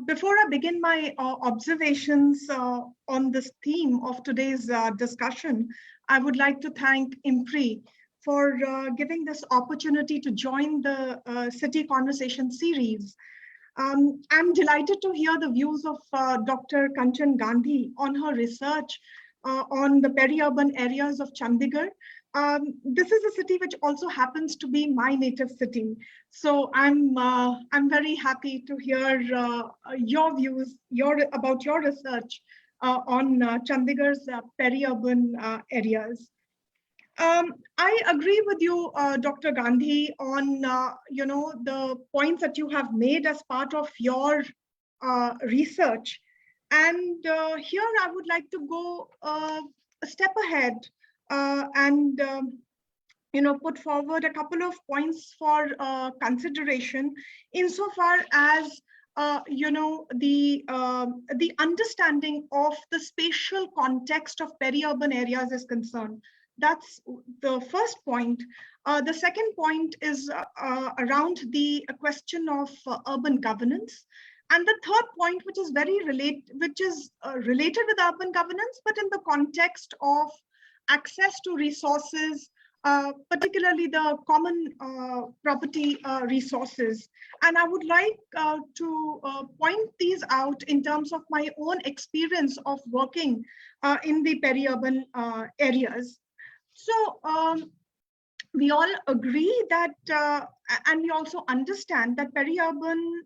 Before I begin my observations on this theme of today's discussion, I would like to thank IMPRI for giving this opportunity to join the City Conversation series. I'm delighted to hear the views of Dr. Kanchan Gandhi on her research on the peri-urban areas of Chandigarh. This is a city which also happens to be my native city. So I'm very happy to hear your views about your research on Chandigarh's peri-urban areas. I agree with you, Dr. Gandhi, on the points that you have made as part of your research. And here I would like to go a step ahead and put forward a couple of points for consideration insofar as the understanding of the spatial context of peri-urban areas is concerned. That's the first point. The second point is around the question of urban governance. And the third point, which is related with urban governance, but in the context of access to resources, particularly the common property resources. And I would like to point these out in terms of my own experience of working in the peri-urban areas. So we all agree that, and we also understand that peri-urban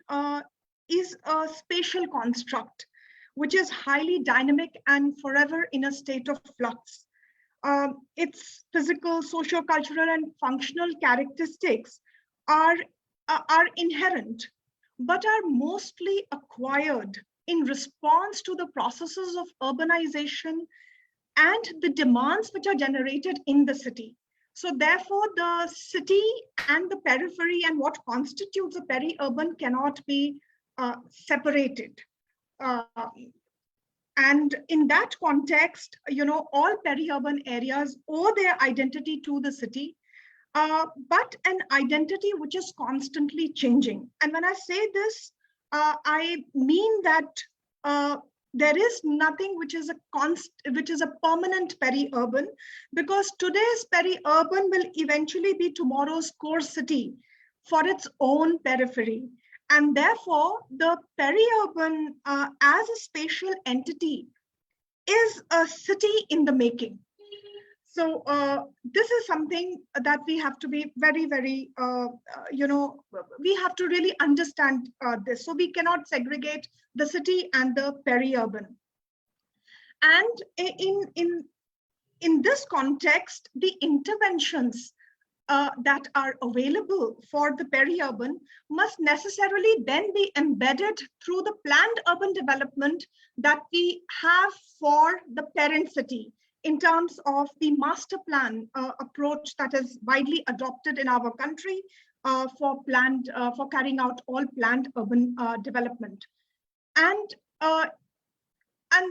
is a spatial construct, which is highly dynamic and forever in a state of flux. Its physical, socio-cultural, and functional characteristics are inherent, but are mostly acquired in response to the processes of urbanization and the demands which are generated in the city. So therefore, the city and the periphery and what constitutes a peri-urban cannot be separated. And in that context, all peri-urban areas owe their identity to the city, but an identity which is constantly changing. And when I say this, I mean that there is nothing which is a permanent peri-urban, because today's peri-urban will eventually be tomorrow's core city for its own periphery. And therefore, the peri-urban as a spatial entity is a city in the making. So this is something that we have to be very, very, we have to really understand this. So we cannot segregate the city and the peri-urban. And in this context, the interventions that are available for the peri-urban must necessarily then be embedded through the planned urban development that we have for the parent city, in terms of the master plan approach that is widely adopted in our country for carrying out all planned urban development. And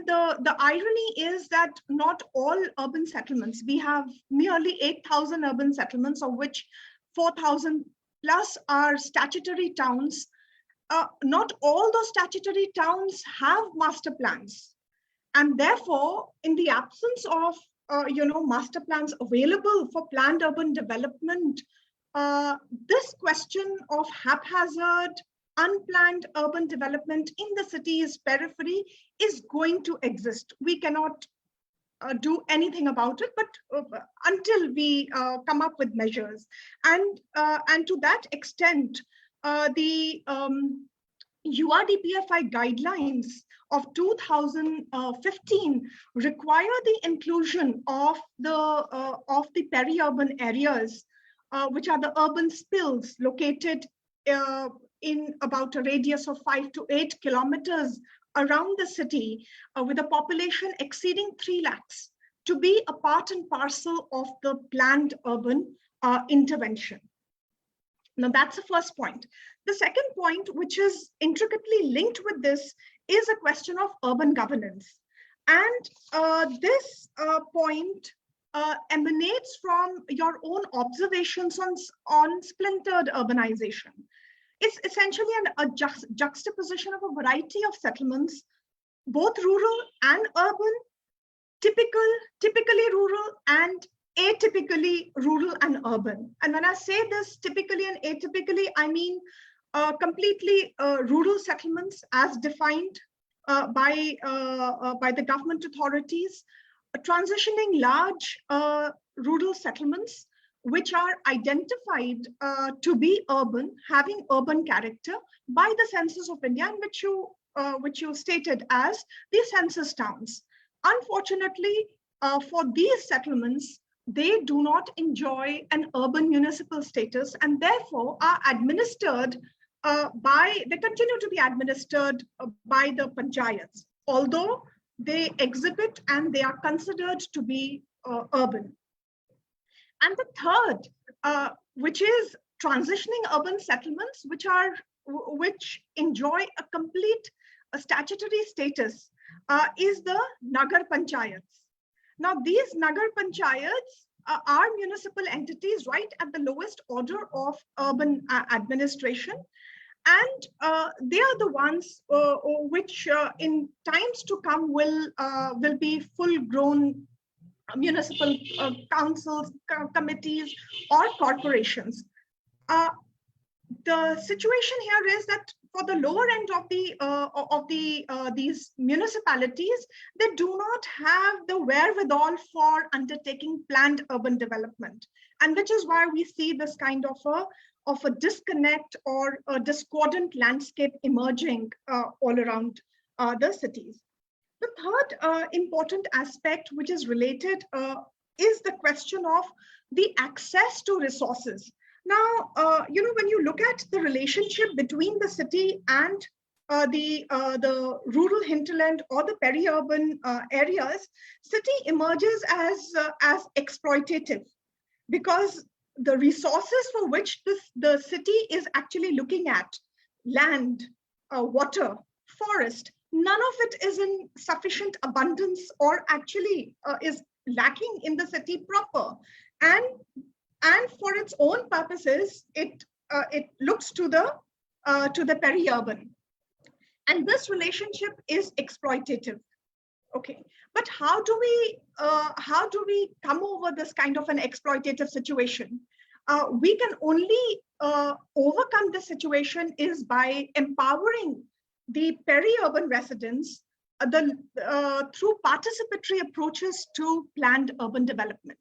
the irony is that not all urban settlements, we have nearly 8,000 urban settlements, of which 4,000 plus are statutory towns. Not all those statutory towns have master plans. And therefore, in the absence of master plans available for planned urban development, this question of haphazard, unplanned urban development in the city's periphery is going to exist. We cannot do anything about it, but until we come up with measures. And to that extent, the URDPFI guidelines of 2015 require the inclusion of the peri-urban areas, which are the urban spills located in about a radius of 5 to 8 kilometers around the city, with a population exceeding 3 lakhs, to be a part and parcel of the planned urban intervention. Now, that's the first point. The second point, which is intricately linked with this, is a question of urban governance. And this point emanates from your own observations on splintered urbanization. It's essentially a juxtaposition of a variety of settlements, both rural and urban, typically rural and atypically rural and urban. And when I say this typically and atypically, I mean completely rural settlements as defined by the government authorities, transitioning large rural settlements which are identified to be urban, having urban character by the Census of India, and which you stated as the census towns. Unfortunately, for these settlements, they do not enjoy an urban municipal status, and therefore are administered they continue to be administered by the panchayats, although they exhibit and they are considered to be urban. And the third, which is transitioning urban settlements, which are which enjoy a complete statutory status is the Nagar Panchayats. Now, these Nagar Panchayats are municipal entities right at the lowest order of urban administration. And they are the ones which in times to come will be full-grown municipal councils, committees, or corporations. The situation here is that for the lower end of these municipalities, they do not have the wherewithal for undertaking planned urban development, and which is why we see this kind of a disconnect or a discordant landscape emerging all around the cities. The third important aspect, which is related, is the question of the access to resources. Now, when you look at the relationship between the city and the rural hinterland or the peri-urban areas, city emerges as exploitative, because the resources for which the city is actually looking at, land, water, forest, none of it is in sufficient abundance or actually is lacking in the city proper. And for its own purposes, it looks to the peri-urban, and this relationship is exploitative. Okay, but how do we come over this kind of an exploitative situation? We can only overcome this situation is by empowering the peri-urban residents through participatory approaches to planned urban development.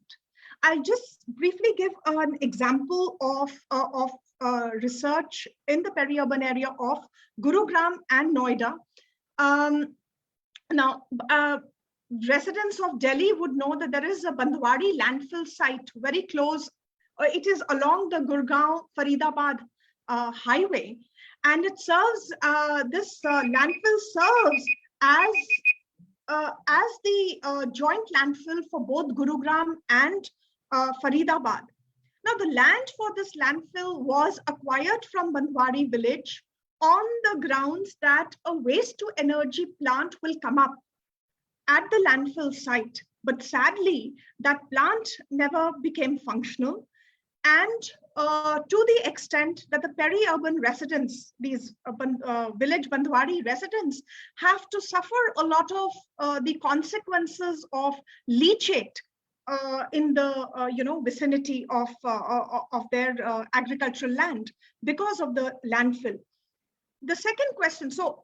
I'll just briefly give an example of research in the peri-urban area of Gurugram and Noida. Now, residents of Delhi would know that there is a Bandwadi landfill site very close. It is along the Gurgaon-Faridabad highway, and it serves, this landfill serves as the joint landfill for both Gurugram and Faridabad. Now, the land for this landfill was acquired from Bandwadi village on the grounds that a waste to energy plant will come up at the landfill site. But sadly, that plant never became functional. And to the extent that the peri-urban residents, these village Bandwadi residents, have to suffer a lot of the consequences of leachate in the vicinity of their agricultural land because of the landfill. The second question, so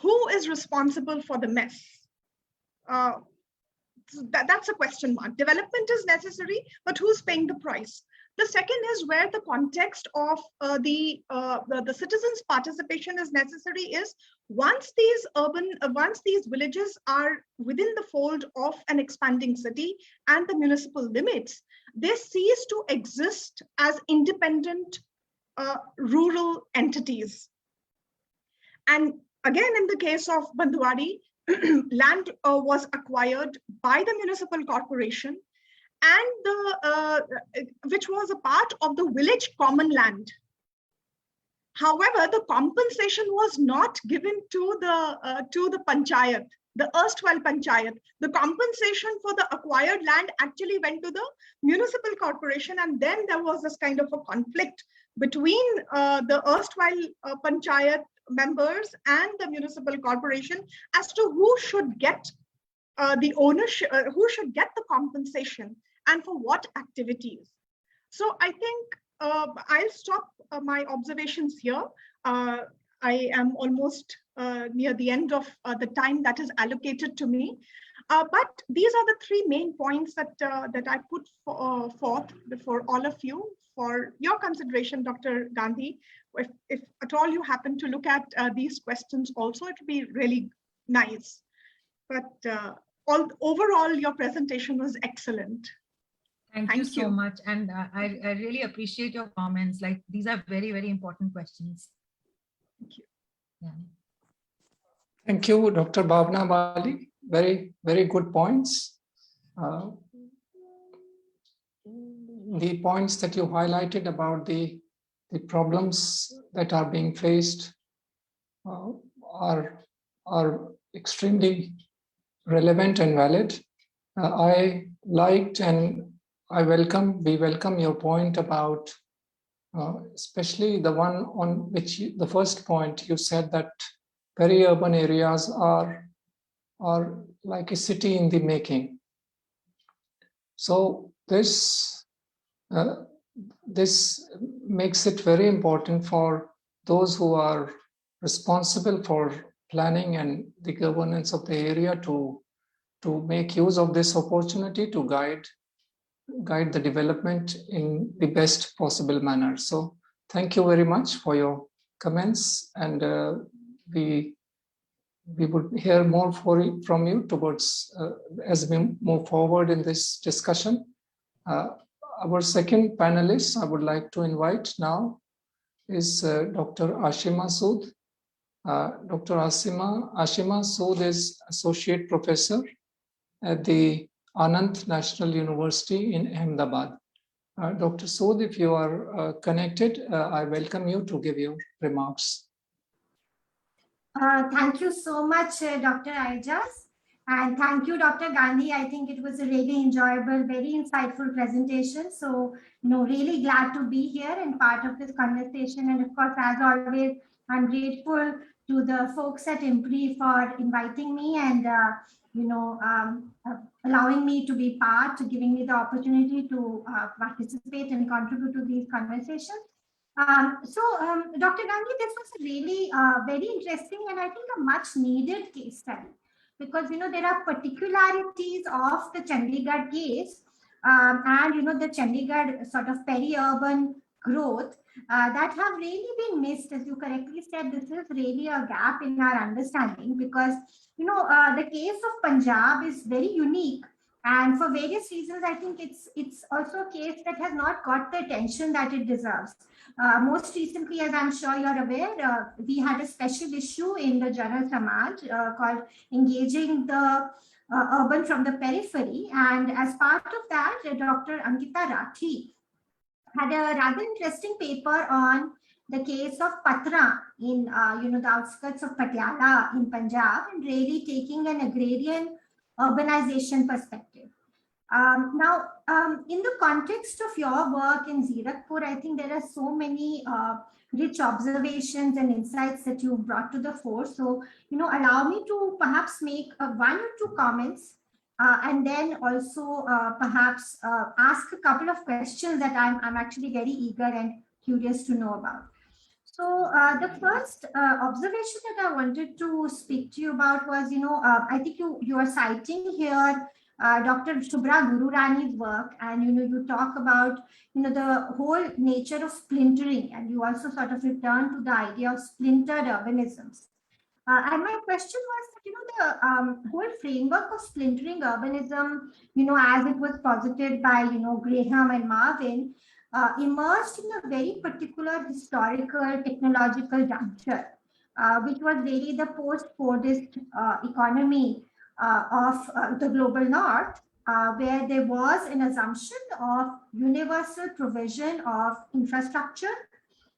who is responsible for the mess? That's a question mark. Development is necessary, but who's paying the price? The second is where the context of the citizens' participation is necessary is once these villages are within the fold of an expanding city and the municipal limits, they cease to exist as independent rural entities. And again, in the case of Bandwadi, land was acquired by the municipal corporation, and which was a part of the village common land. However, the compensation was not given to the panchayat, the erstwhile panchayat. The compensation for the acquired land actually went to the municipal corporation, and then there was this kind of a conflict between the erstwhile panchayat members and the municipal corporation as to who should get the ownership, who should get the compensation and for what activities. So I think I'll stop my observations here. I am almost near the end of the time that is allocated to me. But these are the three main points that I put forth before all of you for your consideration, Dr. Gandhi. If at all you happen to look at these questions also, it would be really nice. But overall, your presentation was excellent. Thank you so much. And I really appreciate your comments. Like, these are very, very important questions. Thank you. Yeah. Thank you, Dr. Bhawna Bali. Very, very good points. The points that you highlighted about the the problems that are being faced are extremely relevant and valid. I liked and we welcome your point about, especially the one on which the first point you said that peri-urban areas are like a city in the making. So this makes it very important for those who are responsible for planning and the governance of the area to make use of this opportunity to guide the development in the best possible manner. So thank you very much for your comments, and we would hear more from you towards as we move forward in this discussion. Our second panelist I would like to invite now is Dr. Ashima Sood. Dr. Ashima Sood is Associate Professor at the Anand National University in Ahmedabad. Dr. Sood, if you are connected, I welcome you to give your remarks. Thank you so much, Dr. Aijaz. And thank you, Dr. Gandhi. I think it was a really enjoyable, very insightful presentation. So, really glad to be here and part of this conversation. And of course, as always, I'm grateful to the folks at IMPRI for inviting me and, allowing me to be part, giving me the opportunity to participate and contribute to these conversations. Dr. Gandhi, this was really very interesting and I think a much needed case study, because there are particularities of the Chandigarh case and the Chandigarh sort of peri-urban growth that have really been missed. As you correctly said, this is really a gap in our understanding, because the case of Punjab is very unique. And for various reasons, I think it's also a case that has not got the attention that it deserves. Most recently, as I'm sure you're aware, we had a special issue in the Journal Samaj called Engaging the Urban from the Periphery. And as part of that, Dr. Ankita Rathi had a rather interesting paper on the case of Patra in the outskirts of Patiala in Punjab, and really taking an agrarian urbanization perspective. In the context of your work in Zerukpur, I think there are so many rich observations and insights that you brought to the fore. So, allow me to perhaps make one or two comments and then also perhaps ask a couple of questions that I'm actually very eager and curious to know about. So the first observation that I wanted to speak to you about was, I think you are citing here Dr. Subra Gururani's work, and you talk about the whole nature of splintering, and you also sort of return to the idea of splintered urbanisms. And my question was that the whole framework of splintering urbanism, as it was posited by Graham and Marvin, emerged in a very particular historical technological juncture, which was really the post-Fordist economy of the global north, where there was an assumption of universal provision of infrastructure.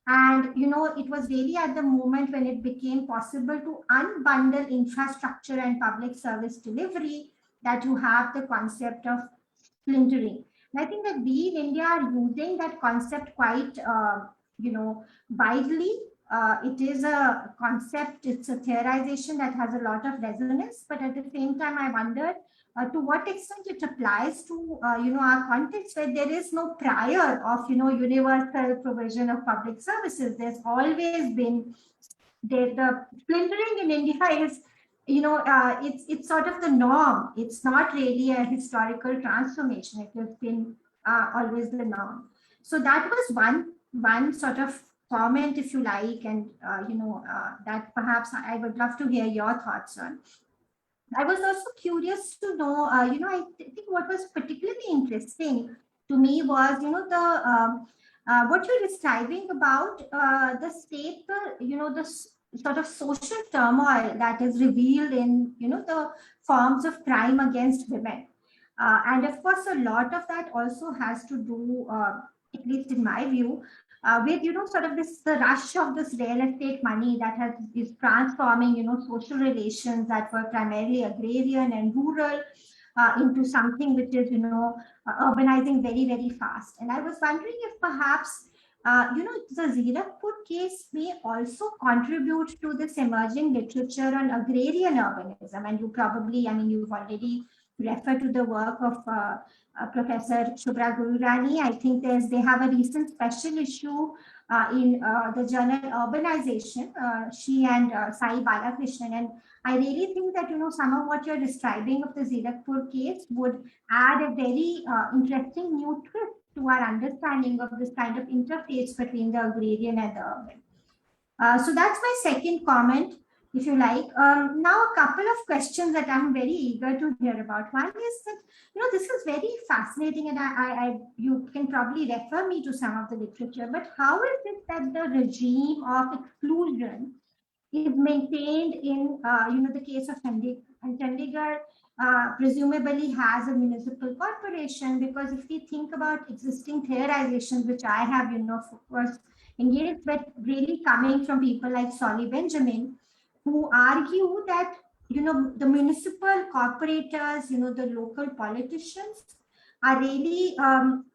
And, it was really at the moment when it became possible to unbundle infrastructure and public service delivery that you have the concept of splintering. And I think that we in India are using that concept quite, widely. It is a concept, it's a theorization that has a lot of resonance, but at the same time, I wonder to what extent it applies to, our context where there is no prior of, universal provision of public services. There's always been, the splintering in India is, it's sort of the norm. It's not really a historical transformation. It has been always the norm. So that was one sort of comment, if you like, and that perhaps I would love to hear your thoughts on. I was also curious to know, I think what was particularly interesting to me was, what you're describing about the state, the sort of social turmoil that is revealed in, the forms of crime against women. And of course, a lot of that also has to do, at least in my view, with, sort of the rush of this real estate money that is transforming, social relations that were primarily agrarian and rural into something which is, urbanizing very, very fast. And I was wondering if perhaps, the Zerukpur case may also contribute to this emerging literature on agrarian urbanism. And you probably, you've already referred to the work of Professor Shubhra Gururani. I think they have a recent special issue in the journal Urbanization, she and Sai Balakrishnan. And I really think that, some of what you're describing of the Zerukpur case would add a very interesting new twist to our understanding of this kind of interface between the agrarian and the urban. So that's my second comment, if you like. Now, a couple of questions that I'm very eager to hear about. One is that, this is very fascinating, and you can probably refer me to some of the literature, but how is it that the regime of exclusion is maintained in, the case of Chandigarh? And Chandigarh presumably has a municipal corporation, because if we think about existing theorizations, which I have, was engaged with, really coming from people like Solly Benjamin, who argue that, the municipal corporators, the local politicians are really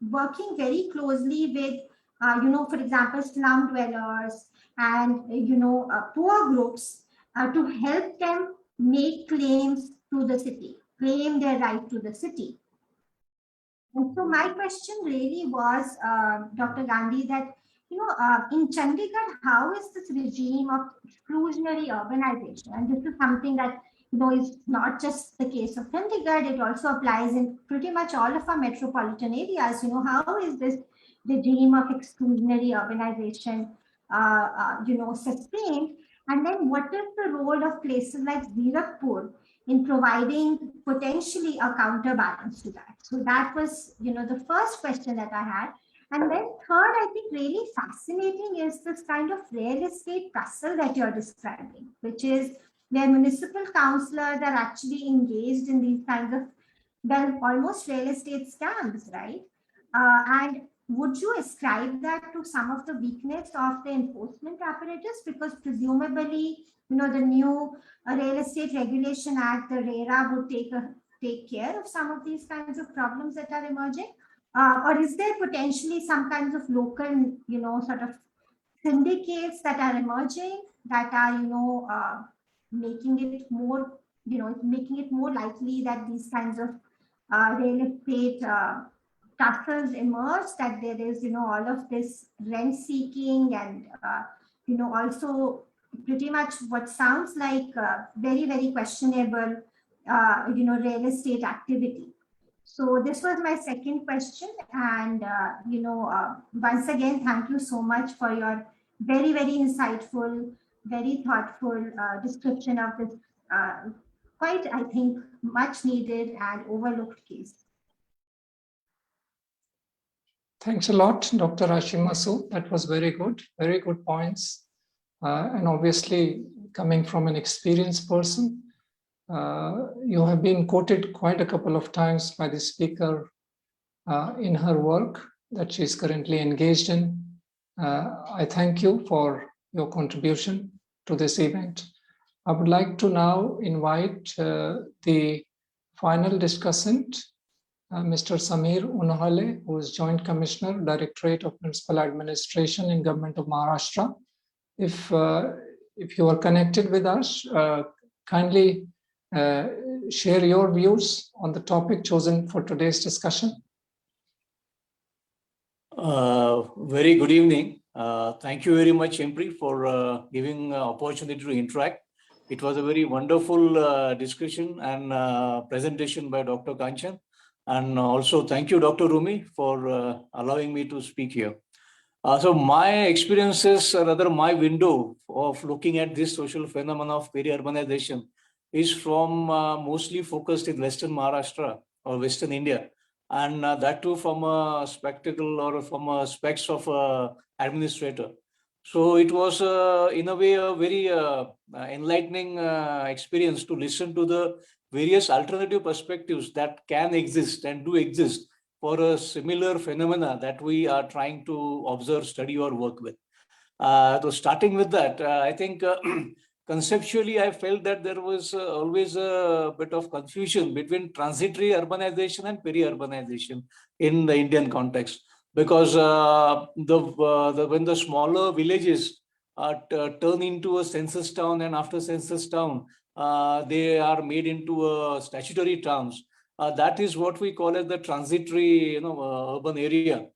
working very closely with, for example, slum dwellers and, poor groups to help them make claims to the city, claim their right to the city. And so my question really was, Dr. Gandhi, that, in Chandigarh, how is this regime of exclusionary urbanization? And this is something that, is not just the case of Chandigarh, it also applies in pretty much all of our metropolitan areas. How is this regime of exclusionary urbanization, sustained? And then what is the role of places like Zerukpur in providing potentially a counterbalance to that? So that was, the first question that I had. And then third, I think really fascinating is this kind of real estate tussle that you're describing, which is where municipal councillors are actually engaged in these kinds of, well, almost real estate scams, right? And would you ascribe that to some of the weakness of the enforcement apparatus? Because presumably, the new Real Estate Regulation Act, the RERA, would take care of some of these kinds of problems that are emerging? Or is there potentially some kinds of local, sort of syndicates that are emerging that are, making it more, making it more likely that these kinds of real estate tussles emerge, that there is, all of this rent seeking and, also pretty much what sounds like very, very questionable, real estate activity. So this was my second question. And, once again, thank you so much for your very, very insightful, very thoughtful description of this quite, I think, much needed and overlooked case. Thanks a lot, Dr. Ashima Sood. That was very good points. And obviously, coming from an experienced person, you have been quoted quite a couple of times by the speaker in her work that she is currently engaged in. I thank you for your contribution to this event. I would like to now invite the final discussant, Mr. Samir Unhale, who is Joint Commissioner, Directorate of Municipal Administration in Government of Maharashtra. If you are connected with us, kindly share your views on the topic chosen for today's discussion. Very good evening. Thank you very much, IMPRI, for giving opportunity to interact. It was a very wonderful discussion and presentation by Dr. Kanchan. And also thank you, Dr. Rumi, for allowing me to speak here. So my experiences, or rather my window of looking at this social phenomenon of peri-urbanization is from mostly focused in Western Maharashtra or Western India. And that too from a spectacle or from a specs of administrator. So it was in a way a very enlightening experience to listen to the various alternative perspectives that can exist and do exist for a similar phenomena that we are trying to observe, study, or work with. So starting with that, I think conceptually, I felt that there was always a bit of confusion between transitory urbanization and peri-urbanization in the Indian context, because when the smaller villages turn into a census town, and after census town, they are made into statutory towns. That is what we call as the transitory, urban area,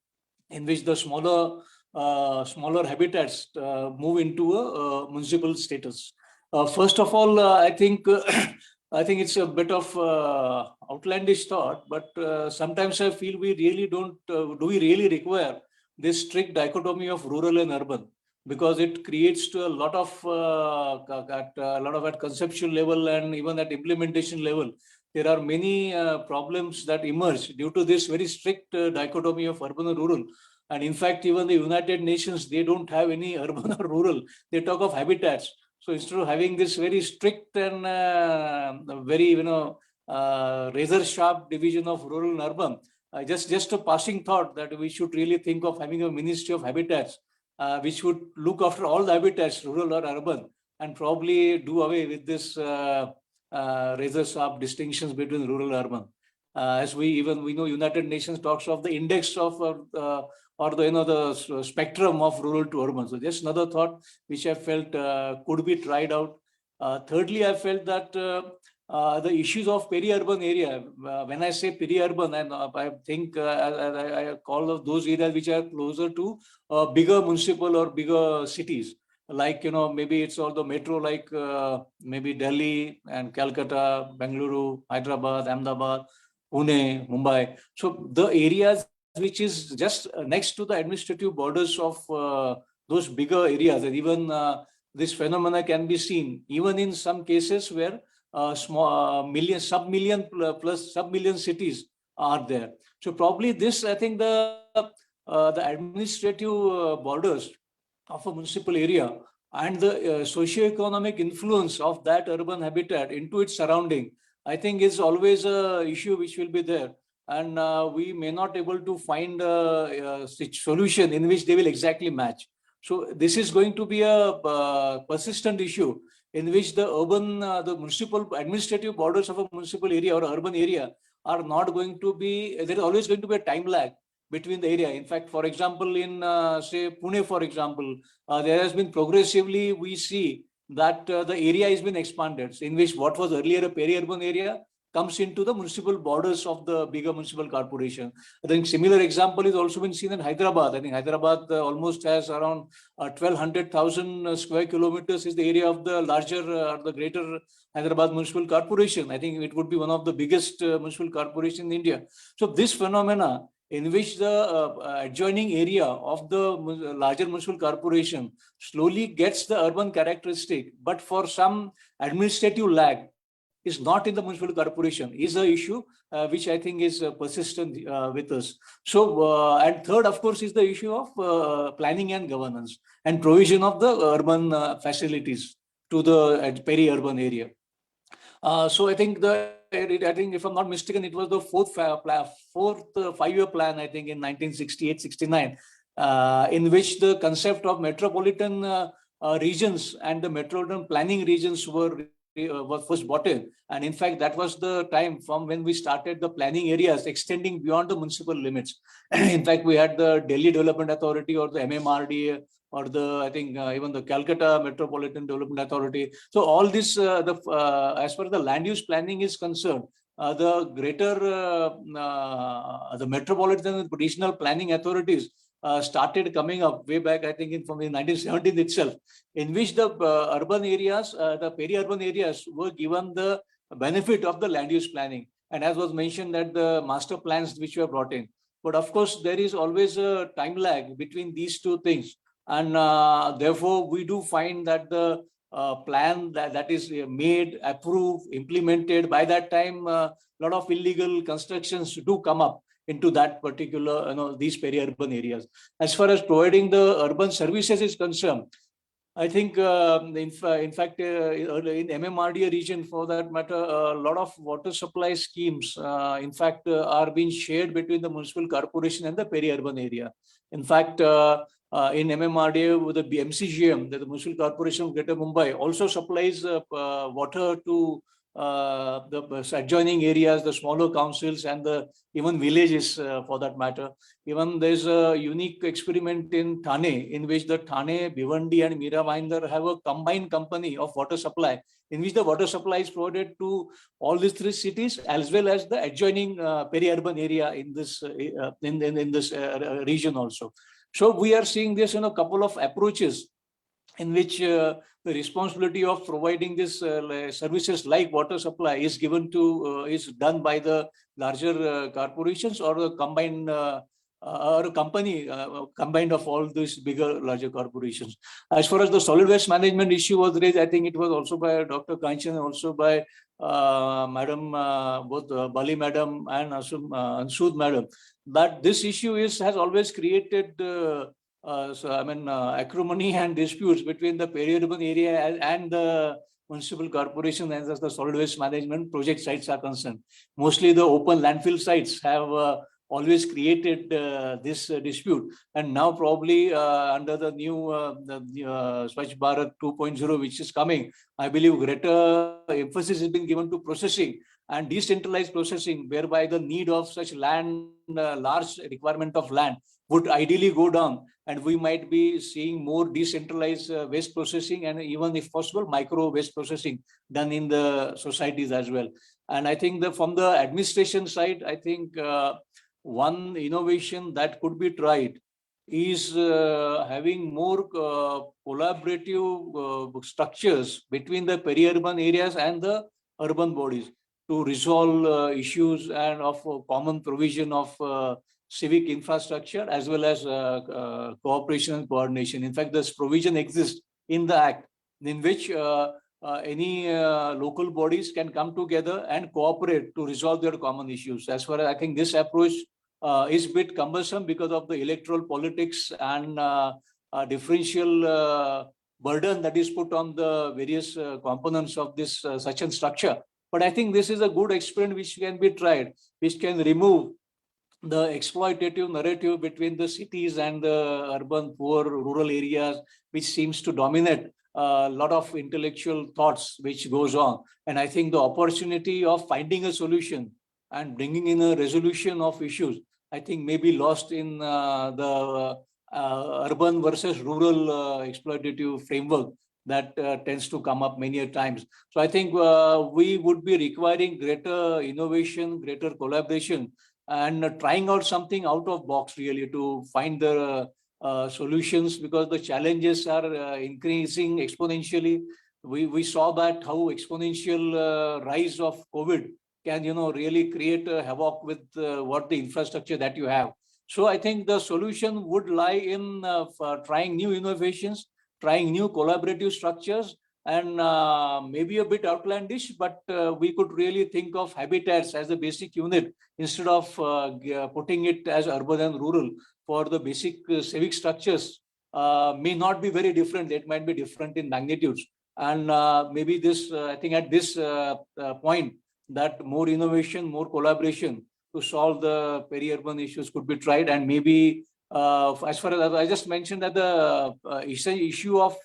in which the smaller habitats move into a municipal status. First of all, I think it's a bit of outlandish thought, but sometimes I feel we really don't. Do we really require this strict dichotomy of rural and urban? Because it creates a lot of at conceptual level and even at implementation level, there are many problems that emerge due to this very strict dichotomy of urban and rural. And in fact, even the United Nations, they don't have any urban or rural. They talk of habitats. So instead of having this very strict and very, razor sharp division of rural and urban, just a passing thought that we should really think of having a Ministry of Habitats, which would look after all the habitats, rural or urban, and probably do away with this razor sharp distinctions between rural and urban. As we know, United Nations talks of the index of or the spectrum of rural to urban. So just another thought which I felt could be tried out. Thirdly, I felt that the issues of peri-urban area, when I say peri-urban, and I think I call those areas which are closer to bigger municipal or bigger cities. Like, maybe it's all the metro, like maybe Delhi and Calcutta, Bengaluru, Hyderabad, Ahmedabad, Pune, Mumbai. So the areas which is just next to the administrative borders of those bigger areas, and even this phenomena can be seen even in some cases where sub-million cities are there. So probably this, I think the administrative borders of a municipal area and the socio-economic influence of that urban habitat into its surrounding, I think is always a issue which will be there. And we may not able to find a solution in which they will exactly match. So this is going to be a persistent issue in which the urban, the municipal administrative borders of a municipal area or urban area are not going to be, there is always going to be a time lag between the area. In fact, for example, in say Pune, for example, there has been progressively, we see that the area has been expanded, in which what was earlier a peri-urban area comes into the municipal borders of the bigger municipal corporation. I think similar example is also been seen in Hyderabad. I think Hyderabad almost has around 1,200,000 square kilometers is the area of the larger, the greater Hyderabad Municipal Corporation. I think it would be one of the biggest municipal corporation in India. So this phenomena in which the adjoining area of the larger municipal corporation slowly gets the urban characteristic, but for some administrative lag, is not in the municipal corporation, is an issue which I think is persistent with us. So, and third, of course, is the issue of planning and governance and provision of the urban facilities to the peri-urban area. So I think if I'm not mistaken, it was the fourth five-year plan, I think in 1968-69, in which the concept of metropolitan regions and the metropolitan planning regions were first brought in. And in fact, that was the time from when we started the planning areas extending beyond the municipal limits. In fact, we had the Delhi Development Authority or the MMRDA or the, I think even the Calcutta Metropolitan Development Authority. So all this, as far as the land use planning is concerned, the greater, the metropolitan regional planning authorities started coming up way back, I think from the 1970s itself, in which the urban areas, the peri-urban areas were given the benefit of the land use planning. And as was mentioned that the master plans which were brought in. But of course, there is always a time lag between these two things. And therefore, we do find that the plan that is made, approved, implemented, by that time, a lot of illegal constructions do come up into that particular, these peri-urban areas. As far as providing the urban services is concerned, I think, in fact, in MMRDA region, for that matter, a lot of water supply schemes, in fact, are being shared between the municipal corporation and the peri-urban area. In fact, in MMRDA, with the MCGM, the Municipal Corporation of Greater Mumbai, also supplies water to the adjoining areas, the smaller councils, and the even villages, for that matter. Even there's a unique experiment in Thane, in which the Thane, Bhiwandi, and Mira Bhayandar have a combined company of water supply, in which the water supply is provided to all these three cities, as well as the adjoining peri-urban area in this in this region also. So we are seeing this in a couple of approaches, in which the responsibility of providing this services like water supply is given to is done by the larger corporations, or a combined or a company combined of all these bigger, larger corporations. As far as the solid waste management issue was raised, I think it was also by Dr. Kanchan and also by Madam, both Bali Madam and Ashima Sood Madam, that this issue has always created acrimony and disputes between the peri-urban area and the municipal corporation as the solid waste management project sites are concerned. Mostly the open landfill sites have always created this dispute, and now probably under the new Swachh Bharat 2.0, which is coming, I believe greater emphasis has been given to processing and decentralized processing, whereby the need of such land, large requirement of land, would ideally go down, and we might be seeing more decentralized waste processing, and even if possible micro waste processing done in the societies as well. And I think that from the administration side, I think one innovation that could be tried is having more collaborative structures between the peri-urban areas and the urban bodies to resolve issues and of common provision of civic infrastructure, as well as cooperation and coordination. In fact, this provision exists in the Act, in which any local bodies can come together and cooperate to resolve their common issues. As far as I think this approach is a bit cumbersome because of the electoral politics and differential burden that is put on the various components of this such a structure. But I think this is a good experiment which can be tried, which can remove the exploitative narrative between the cities and the urban, poor, rural areas, which seems to dominate a lot of intellectual thoughts which goes on. And I think the opportunity of finding a solution and bringing in a resolution of issues, I think may be lost in the urban versus rural exploitative framework that tends to come up many a times. So I think we would be requiring greater innovation, greater collaboration, and trying out something out of box really to find the solutions, because the challenges are increasing exponentially. We saw that how exponential rise of COVID can really create a havoc with what the infrastructure that you have. So I think the solution would lie in trying new innovations, trying new collaborative structures, and maybe a bit outlandish, but we could really think of habitats as a basic unit instead of putting it as urban and rural. For the basic civic structures may not be very different. It might be different in magnitudes. And maybe this, I think at this point, that more innovation, more collaboration to solve the peri-urban issues could be tried. And maybe as far as I just mentioned that the issue of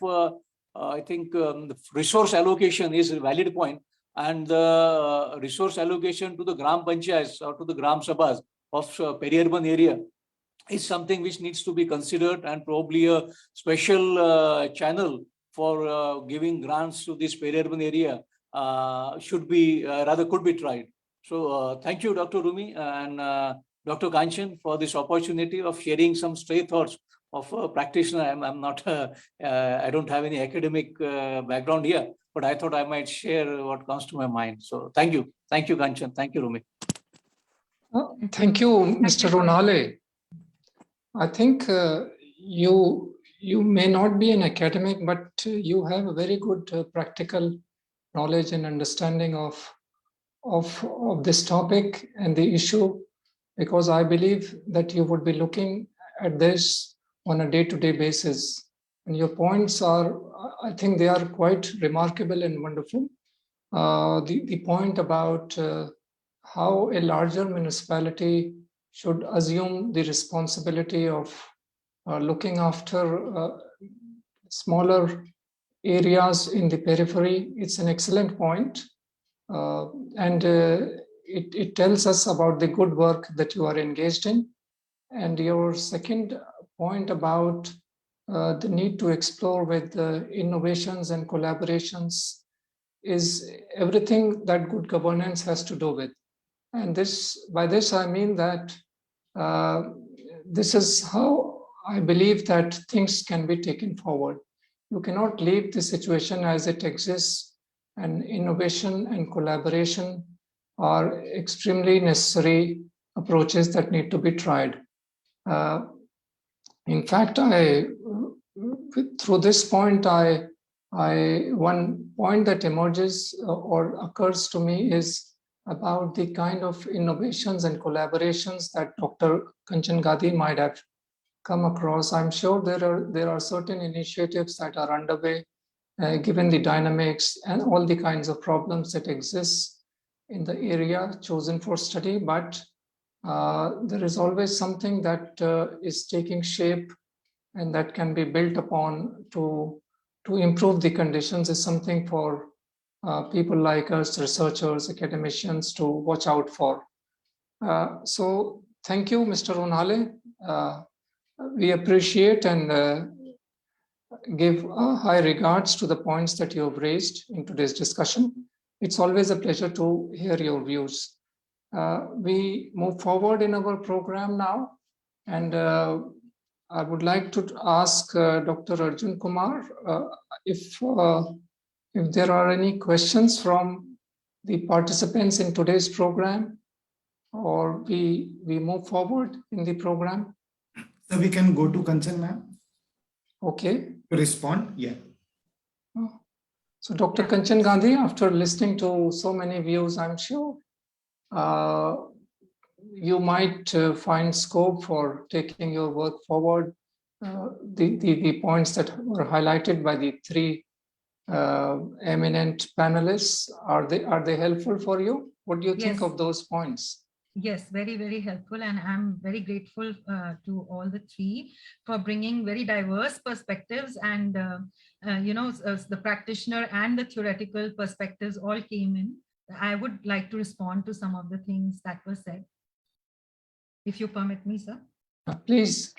I think the resource allocation is a valid point, and the resource allocation to the Gram Panchayats or to the Gram Sabhas of peri-urban area is something which needs to be considered, and probably a special channel for giving grants to this peri-urban area should be rather could be tried. So thank you, Dr. Rumi and Dr. Kanchan, for this opportunity of sharing some stray thoughts of a practitioner. I'm not, I don't have any academic background here, but I thought I might share what comes to my mind. So thank you. Thank you, Kanchan. Thank you, Rumi. Thank you, Mr. Unhale. I think you may not be an academic, but you have a very good practical knowledge and understanding of this topic and the issue, because I believe that you would be looking at this on a day-to-day basis And your points are, I think they are quite remarkable and wonderful. The point about how a larger municipality should assume the responsibility of looking after smaller areas in the periphery, it's an excellent point. And it tells us about the good work that you are engaged in. And your second point about the need to explore with innovations and collaborations is everything that good governance has to do with. And by this I mean that this is how I believe that things can be taken forward. You cannot leave the situation as it exists, and innovation and collaboration are extremely necessary approaches that need to be tried. In fact, through this point, one point that emerges or occurs to me is about the kind of innovations and collaborations that Dr. Kanchan Gandhi might have come across. I'm sure there are certain initiatives that are underway, given the dynamics and all the kinds of problems that exist in the area chosen for study, but there is always something that is taking shape and that can be built upon to improve the conditions is something for people like us, researchers, academicians to watch out for. So thank you, Mr. Unhale. We appreciate and give high regards to the points that you have raised in today's discussion. It's always a pleasure to hear your views. We move forward in our program now, and I would like to ask Dr. Arjun Kumar if there are any questions from the participants in today's program, or we move forward in the program. So we can go to Kanchan, ma'am. Okay. To respond, yeah. So Dr. Kanchan Gandhi, after listening to so many views, I'm sure you might find scope for taking your work forward. The points that were highlighted by the three eminent panelists, are they helpful for you? What do you think of those points? Yes, very, very helpful. And I'm very grateful to all the three for bringing very diverse perspectives, and, the practitioner and the theoretical perspectives all came in. I would like to respond to some of the things that were said, if you permit me, sir. Please.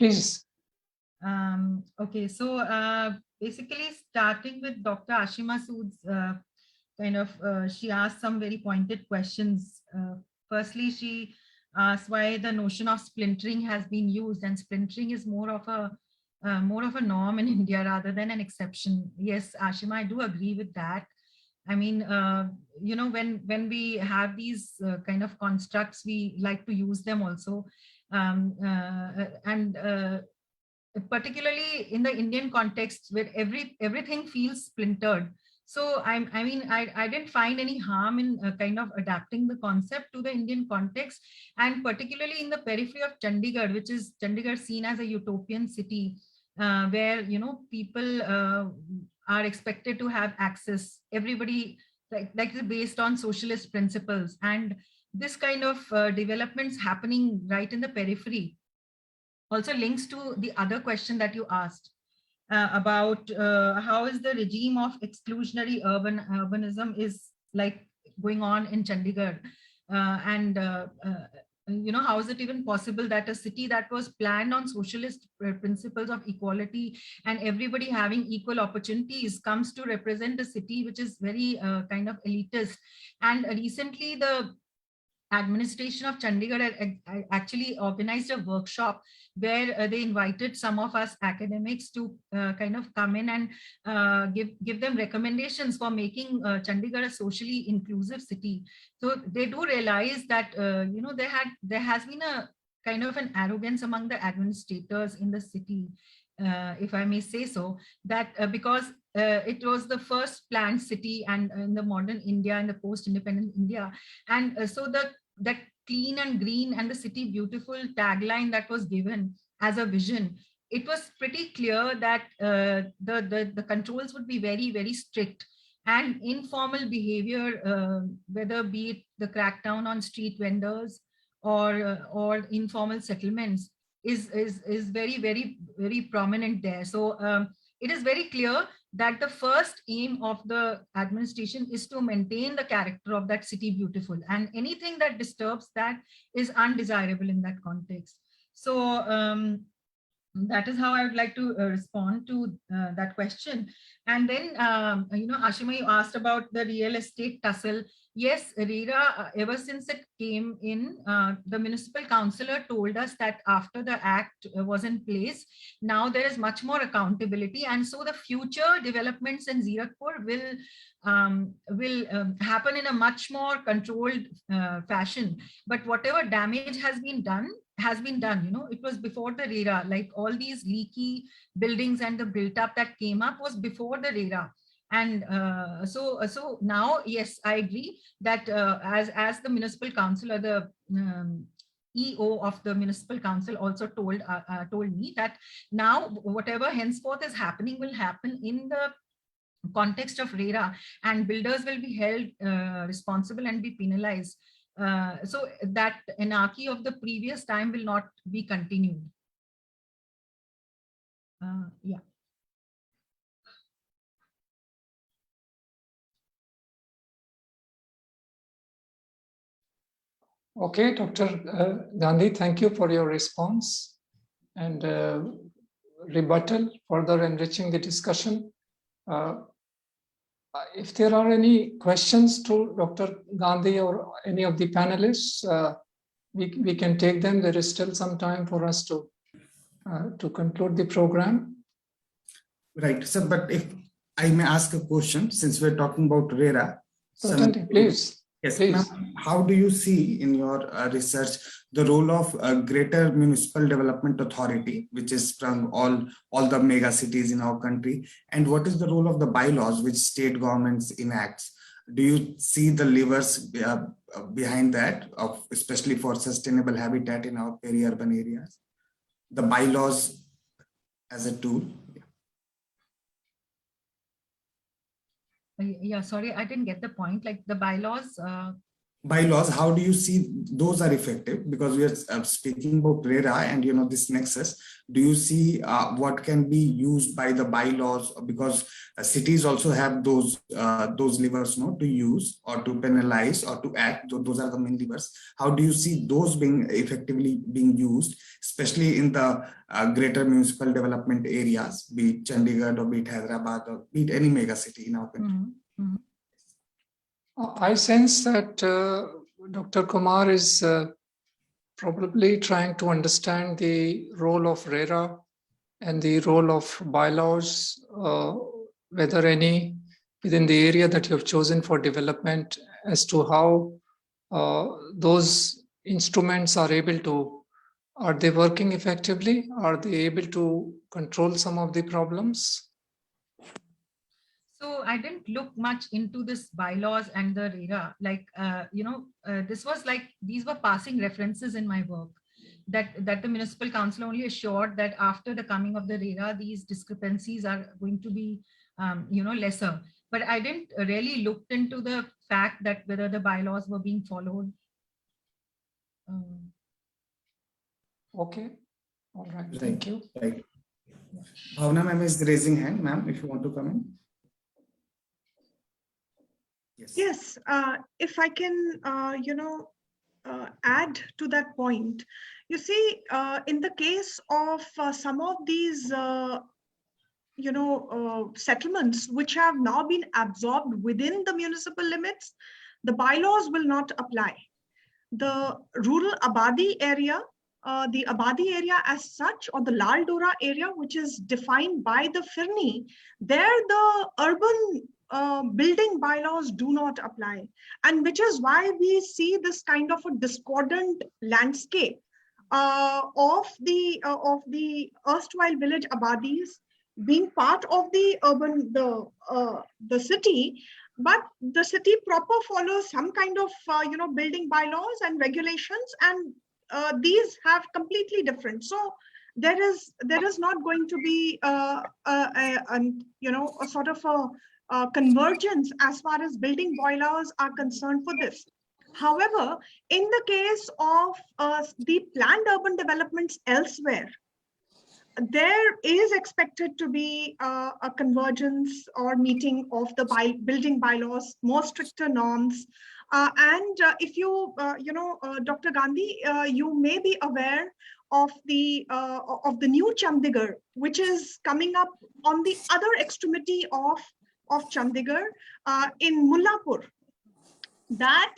Okay, so basically starting with Dr. Ashima Sood's she asked some very pointed questions. Firstly, she asked why the notion of splintering has been used, and splintering is more of a norm in India rather than an exception. Yes, Ashima, I do agree with that. I mean, when we have these kind of constructs, we like to use them also, particularly in the Indian context where everything feels splintered. So I didn't find any harm in kind of adapting the concept to the Indian context, and particularly in the periphery of Chandigarh, which is Chandigarh seen as a utopian city, where people are expected to have access. Everybody like based on socialist principles, and this kind of developments happening right in the periphery also links to the other question that you asked. About how is the regime of exclusionary urbanism is like going on in Chandigarh, and how is it even possible that a city that was planned on socialist principles of equality and everybody having equal opportunities comes to represent a city which is very kind of elitist. And recently the administration of Chandigarh actually organized a workshop where they invited some of us academics to kind of come in and give them recommendations for making Chandigarh a socially inclusive city. So they do realize that there has been a kind of an arrogance among the administrators in the city, if I may say so, that because it was the first planned city and in the modern India and the post-independent India, and so that clean and green and the city beautiful tagline that was given as a vision it was pretty clear that the controls would be very, very strict, and informal behavior, whether be it the crackdown on street vendors or informal settlements, is very, very, very prominent there. So it is very clear that the first aim of the administration is to maintain the character of that city beautiful, and anything that disturbs that is undesirable in that context. So that is how I would like to respond to that question. And then, Ashima, you asked about the real estate tussle. Yes, RERA, ever since it came in, the municipal councillor told us that after the act was in place, now there is much more accountability. And so the future developments in Zerukpur will happen in a much more controlled fashion. But whatever damage has been done, it was before the RERA, like all these leaky buildings and the built up that came up was before the RERA. And so now, yes, I agree that as the municipal council, or the EO of the municipal council also told me that now whatever henceforth is happening will happen in the context of RERA, and builders will be held responsible and be penalized. So that anarchy of the previous time will not be continued. Yeah. Okay, Dr. Gandhi, thank you for your response and rebuttal, further enriching the discussion. If there are any questions to Dr. Gandhi or any of the panelists, we can take them. There is still some time for us to conclude the program. Right, sir, but if I may ask a question, since we're talking about RERA. Certainly, please. Yes, please. How do you see in your research the role of a greater municipal development authority, which is from all the mega cities in our country, and what is the role of the bylaws which state governments enact? Do you see the levers behind that, especially for sustainable habitat in our peri-urban areas? The bylaws as a tool? Yeah, sorry, I didn't get the point. Like the bylaws. Bylaws, how do you see those are effective? Because we are speaking about RERA and this nexus. Do you see what can be used by the bylaws? Because cities also have those levers, to use or to penalize or to act. Those are the main levers. How do you see those being effectively being used, especially in the greater municipal development areas, be it Chandigarh or be it Hyderabad or be it any mega city in our country? Mm-hmm. Mm-hmm. I sense that Dr. Kumar is probably trying to understand the role of RERA and the role of bylaws, whether any within the area that you have chosen for development, as to how those instruments are they working effectively? Are they able to control some of the problems? So I didn't look much into this bylaws and the RERA. Like, this was like, these were passing references in my work, that the municipal council only assured that after the coming of the RERA, these discrepancies are going to be, lesser. But I didn't really look into the fact that whether the bylaws were being followed. Okay. All right. Thank you. Right. Bhawna ma'am is raising hand. Ma'am, if you want to come in. Yes, if I can, add to that point. You see, in the case of some of these, settlements which have now been absorbed within the municipal limits, the bylaws will not apply. The rural Abadi area, the Abadi area as such, or the Lal Dora area, which is defined by the FIRNI, there the urban building bylaws do not apply, and which is why we see this kind of a discordant landscape of the erstwhile village Abadis being part of the urban the city, but the city proper follows some kind of building bylaws and regulations, and these have completely different. So there is not going to be a sort of a convergence as far as building bylaws are concerned for this. However, in the case of the planned urban developments elsewhere, there is expected to be a convergence or meeting of the building bylaws, more stricter norms. And if you, Dr. Gandhi, you may be aware of the new Chandigarh, which is coming up on the other extremity of Chandigarh in Mullapur. That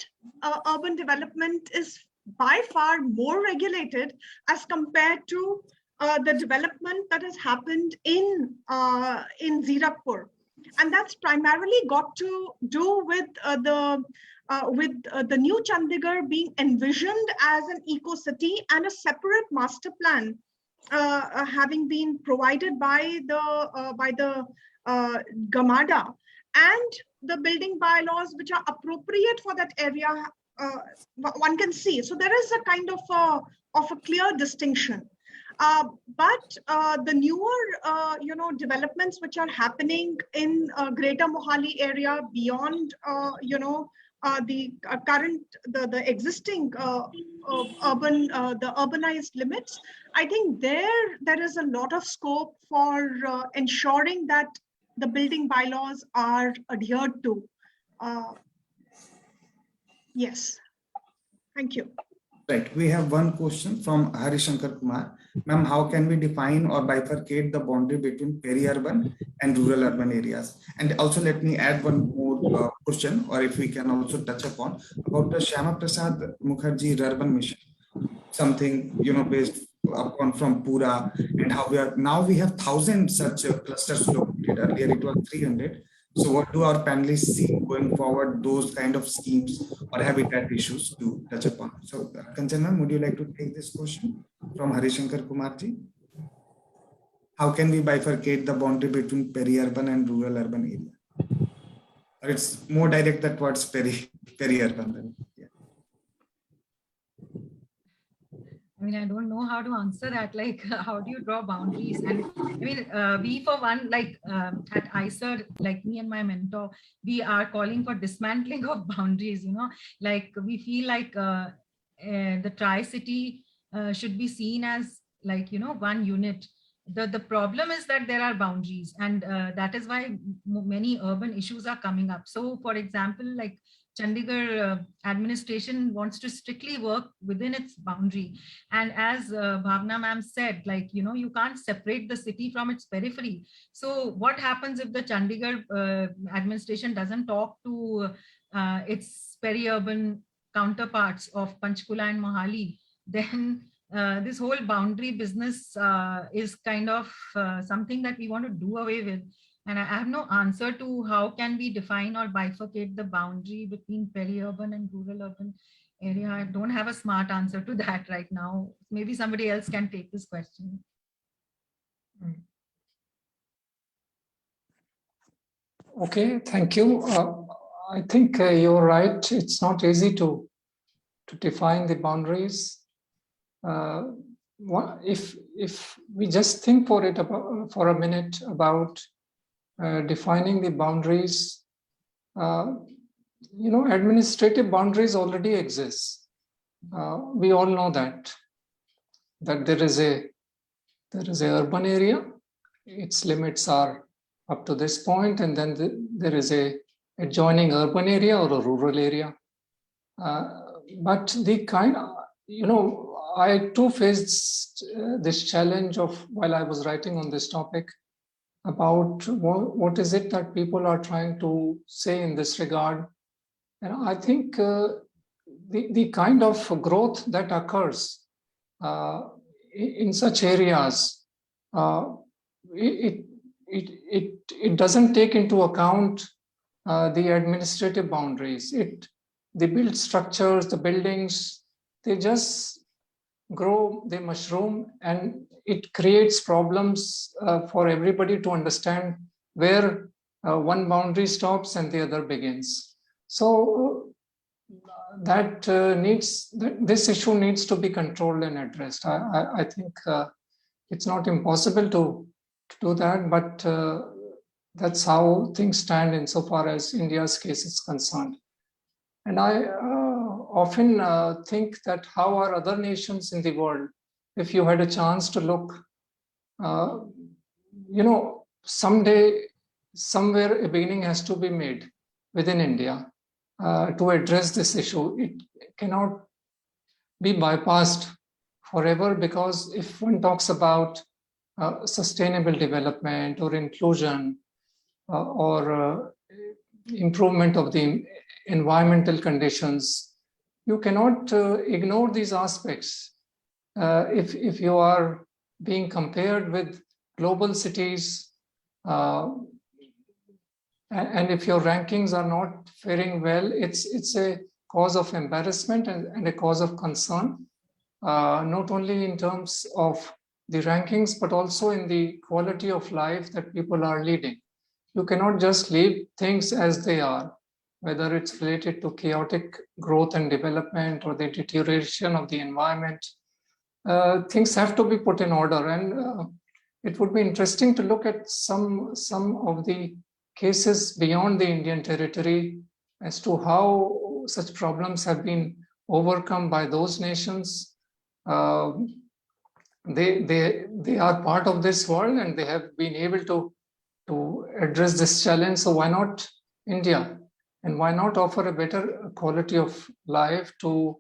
urban development is by far more regulated as compared to the development that has happened in Zerukpur, and that's primarily got to do with the new Chandigarh being envisioned as an eco-city and a separate master plan having been provided by the Gamada, and the building bylaws which are appropriate for that area. One can see. So there is a kind of a clear distinction. But the newer, developments which are happening in Greater Mohali area beyond, the current, the existing the urbanized limits, I think there is a lot of scope for ensuring that the building bylaws are adhered to. Yes, thank you. Right, we have one question from Harishankar Kumar. Ma'am, how can we define or bifurcate the boundary between peri-urban and rural urban areas? And also let me add one more question, or if we can also touch upon about the Shyama Prasad Mukherjee Urban Mission, something based upon from Pura, and how we have 1,000 such clusters located. Earlier it was 300. So what do our panelists see going forward, those kind of schemes or habitat issues to touch upon? So Kanchan ma'am, would you like to take this question from Harishankar Kumarji? How can we bifurcate the boundary between peri-urban and rural urban area? Or it's more directed towards peri-urban. Yeah. I mean, I don't know how to answer that. Like, how do you draw boundaries? And I mean, we for one, like at IISER, like me and my mentor, we are calling for dismantling of boundaries. Like we feel like the Tri-City should be seen as like one unit. The problem is that there are boundaries, and that is why many urban issues are coming up. So, for example, like Chandigarh administration wants to strictly work within its boundary. And as Bhavna ma'am said, like, you can't separate the city from its periphery. So what happens if the Chandigarh administration doesn't talk to its peri-urban counterparts of Panchkula and Mohali? Then this whole boundary business is kind of something that we want to do away with. And I have no answer to how can we define or bifurcate the boundary between peri-urban and rural urban area. I don't have a smart answer to that right now. Maybe somebody else can take this question. Okay, thank you. I think you're right. It's not easy to define the boundaries. If we just think for a minute about defining the boundaries, administrative boundaries already exist. We all know that there is a urban area. Its limits are up to this point, and then there is a adjoining urban area or a rural area. But the kind of, I too faced this challenge of while I was writing on this topic about what is it that people are trying to say in this regard. And I think the kind of growth that occurs in such areas, it doesn't take into account the administrative boundaries. The built structures, the buildings, they just grow, they mushroom, and it creates problems for everybody to understand where one boundary stops and the other begins. So this issue needs to be controlled and addressed. I think it's not impossible to do that, but that's how things stand insofar as India's case is concerned. And I often think that how are other nations in the world, if you had a chance to look, someday, somewhere a beginning has to be made within India to address this issue. It cannot be bypassed forever, because if one talks about sustainable development or inclusion or improvement of the environmental conditions, you cannot ignore these aspects. If you are being compared with global cities, and if your rankings are not faring well, it's a cause of embarrassment and a cause of concern, not only in terms of the rankings, but also in the quality of life that people are leading. You cannot just leave things as they are, whether it's related to chaotic growth and development or the deterioration of the environment. Things have to be put in order, and it would be interesting to look at some of the cases beyond the Indian territory as to how such problems have been overcome by those nations. They are part of this world, and they have been able to address this challenge. So why not India? And why not offer a better quality of life to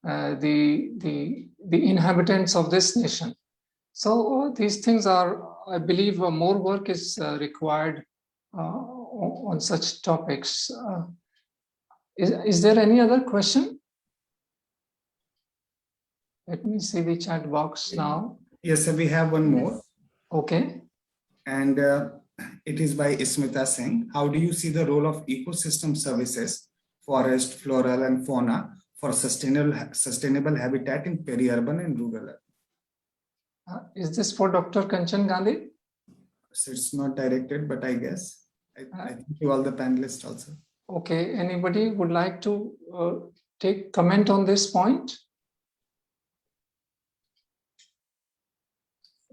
the inhabitants of this nation? So these things are, I believe, more work is required on such topics. Is there any other question? Let me see the chat box now. Yes, sir, we have one more. Okay. And it is by Smita Singh. How do you see the role of ecosystem services, forest, floral and fauna for sustainable habitat in peri-urban and rural? Is this for Dr. Kanchan Gandhi? So it's not directed, but I guess I thank you all the panelists also. Okay, anybody would like to take comment on this point?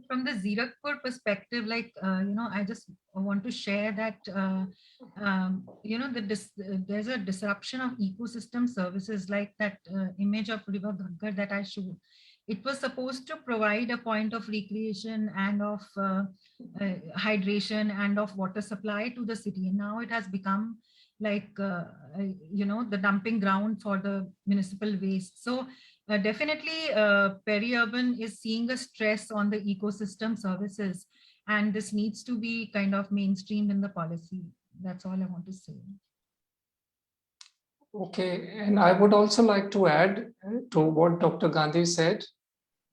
From the Zerukpur perspective, I just want to share that, there's a disruption of ecosystem services, like that image of River Ghaggar that I showed. It was supposed to provide a point of recreation and of hydration and of water supply to the city. And now it has become like, the dumping ground for the municipal waste. So definitely Peri-Urban is seeing a stress on the ecosystem services, and this needs to be kind of mainstreamed in the policy. That's all I want to say. Okay, and I would also like to add to what Dr. Gandhi said,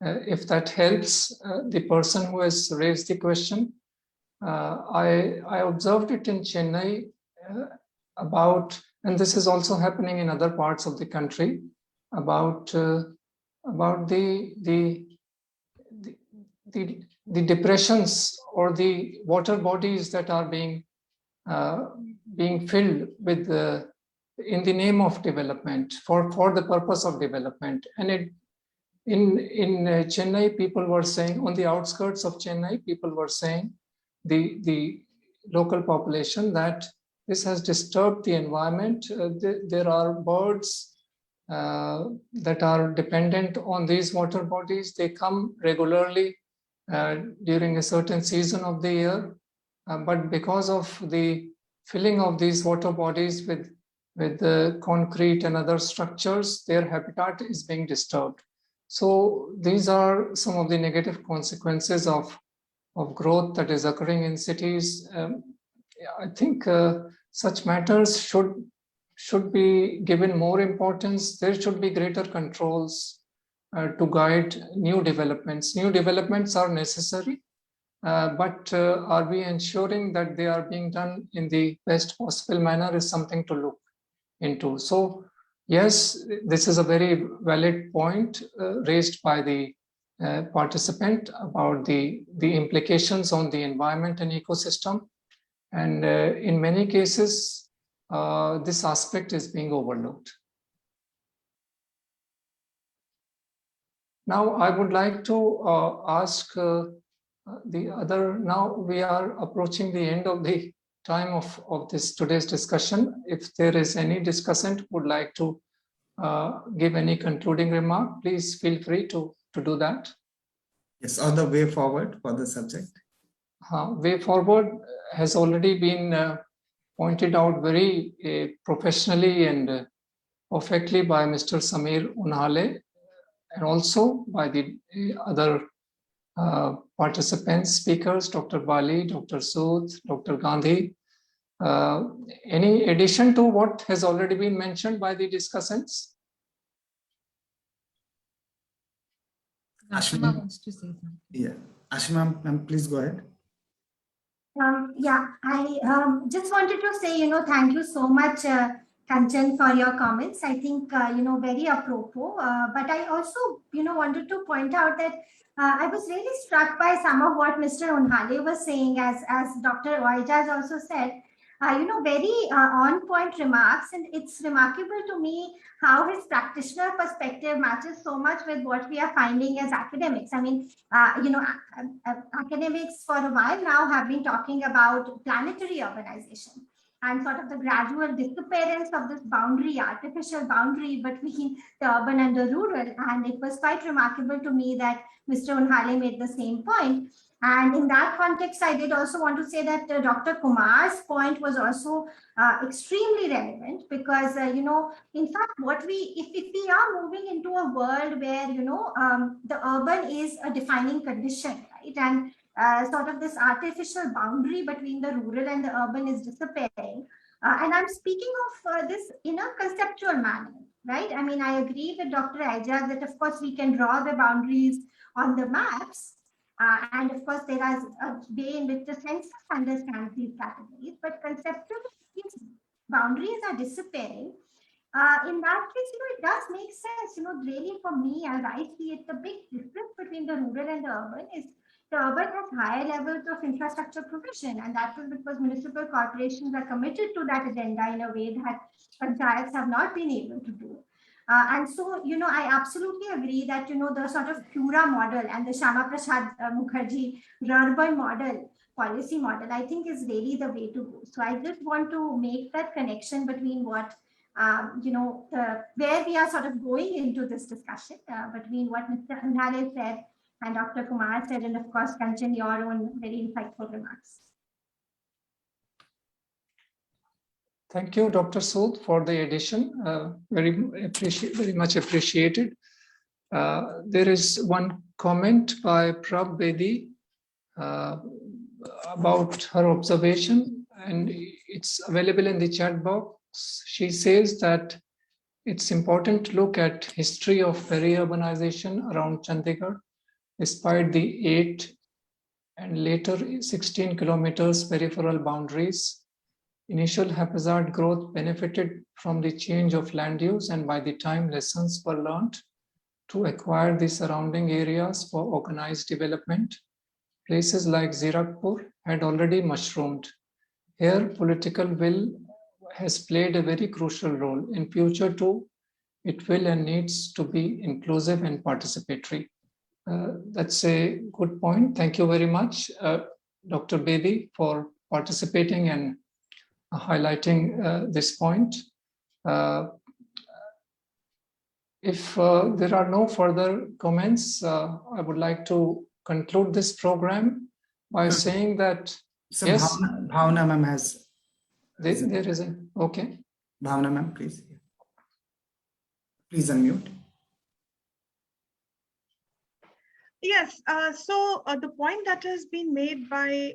if that helps the person who has raised the question. I observed it in Chennai about, and this is also happening in other parts of the country, about the depressions or the water bodies that are being filled with in the name of development, for the purpose of development. And in Chennai, people were saying, on the outskirts of Chennai, people were saying, the local population, that this has disturbed the environment. There are birds that are dependent on these water bodies. They come regularly during a certain season of the year, but because of the filling of these water bodies with the concrete and other structures, their habitat is being disturbed. So these are some of the negative consequences of growth that is occurring in cities. I think such matters should be given more importance. There should be greater controls to guide new developments. New developments are necessary, but are we ensuring that they are being done in the best possible manner is something to look into. So yes, this is a very valid point raised by the participant about the implications on the environment and ecosystem. And in many cases, this aspect is being overlooked. Now I would like to ask the other, now we are approaching the end of the time of this today's discussion. If there is any discussant would like to give any concluding remark, please feel free to do that. Yes, or the way forward for the subject. Way forward has already been pointed out very professionally and perfectly by Mr. Samir Unhale, and also by the other participants, speakers, Dr. Bali, Dr. Sood, Dr. Gandhi. Any addition to what has already been mentioned by the discussants? Ashima wants to say something. Yeah, Ashima, ma'am, please go ahead. Yeah, I just wanted to say, thank you so much, Kanchan, for your comments. I think, very apropos. But I also, wanted to point out that I was really struck by some of what Mr. Unhale was saying, as Dr. Aijaz also said, very on-point remarks. And it's remarkable to me how his practitioner perspective matches so much with what we are finding as academics. I mean, academics for a while now have been talking about planetary urbanization and sort of the gradual disappearance of this boundary, artificial boundary between the urban and the rural. And it was quite remarkable to me that Mr. Unhale made the same point. And in that context, I did also want to say that Dr. Kumar's point was also extremely relevant because, in fact, if we are moving into a world where, the urban is a defining condition, right? And sort of this artificial boundary between the rural and the urban is disappearing. And I'm speaking of this in a conceptual manner, right? I mean, I agree with Dr. Aijaz that, of course, we can draw the boundaries on the maps. And of course, there is a way in which the census understands these categories, but conceptually, these boundaries are disappearing. In that case, it does make sense. Really for me, as I see it, the big difference between the rural and the urban is the urban has higher levels of infrastructure provision, and that is because municipal corporations are committed to that agenda in a way that panchayats have not been able to do. And so, I absolutely agree that, the sort of Pura model and the Shama Prasad Mukherjee urban model, policy model, I think is really the way to go. So I just want to make that connection between what, where we are sort of going into this discussion between what Mr. Unhale said and Dr. Kumar said, and of course, Kanchan, your own very insightful remarks. Thank you, Dr. Sood, for the addition. Very much appreciated. There is one comment by Prab Bedi about her observation, and it's available in the chat box. She says that it's important to look at history of peri-urbanization around Chandigarh, despite the 8 and later 16 kilometers peripheral boundaries. Initial haphazard growth benefited from the change of land use, and by the time lessons were learned to acquire the surrounding areas for organized development, places like Zerukpur had already mushroomed. Here, political will has played a very crucial role. In future too, it will and needs to be inclusive and participatory. That's a good point. Thank you very much, Dr. Bedi, for participating and highlighting this point. If there are no further comments, I would like to conclude this program by saying that So yes, Bhawna ma'am has. there is a, okay. Bhawna ma'am, please. Please unmute. Yes, so the point that has been made by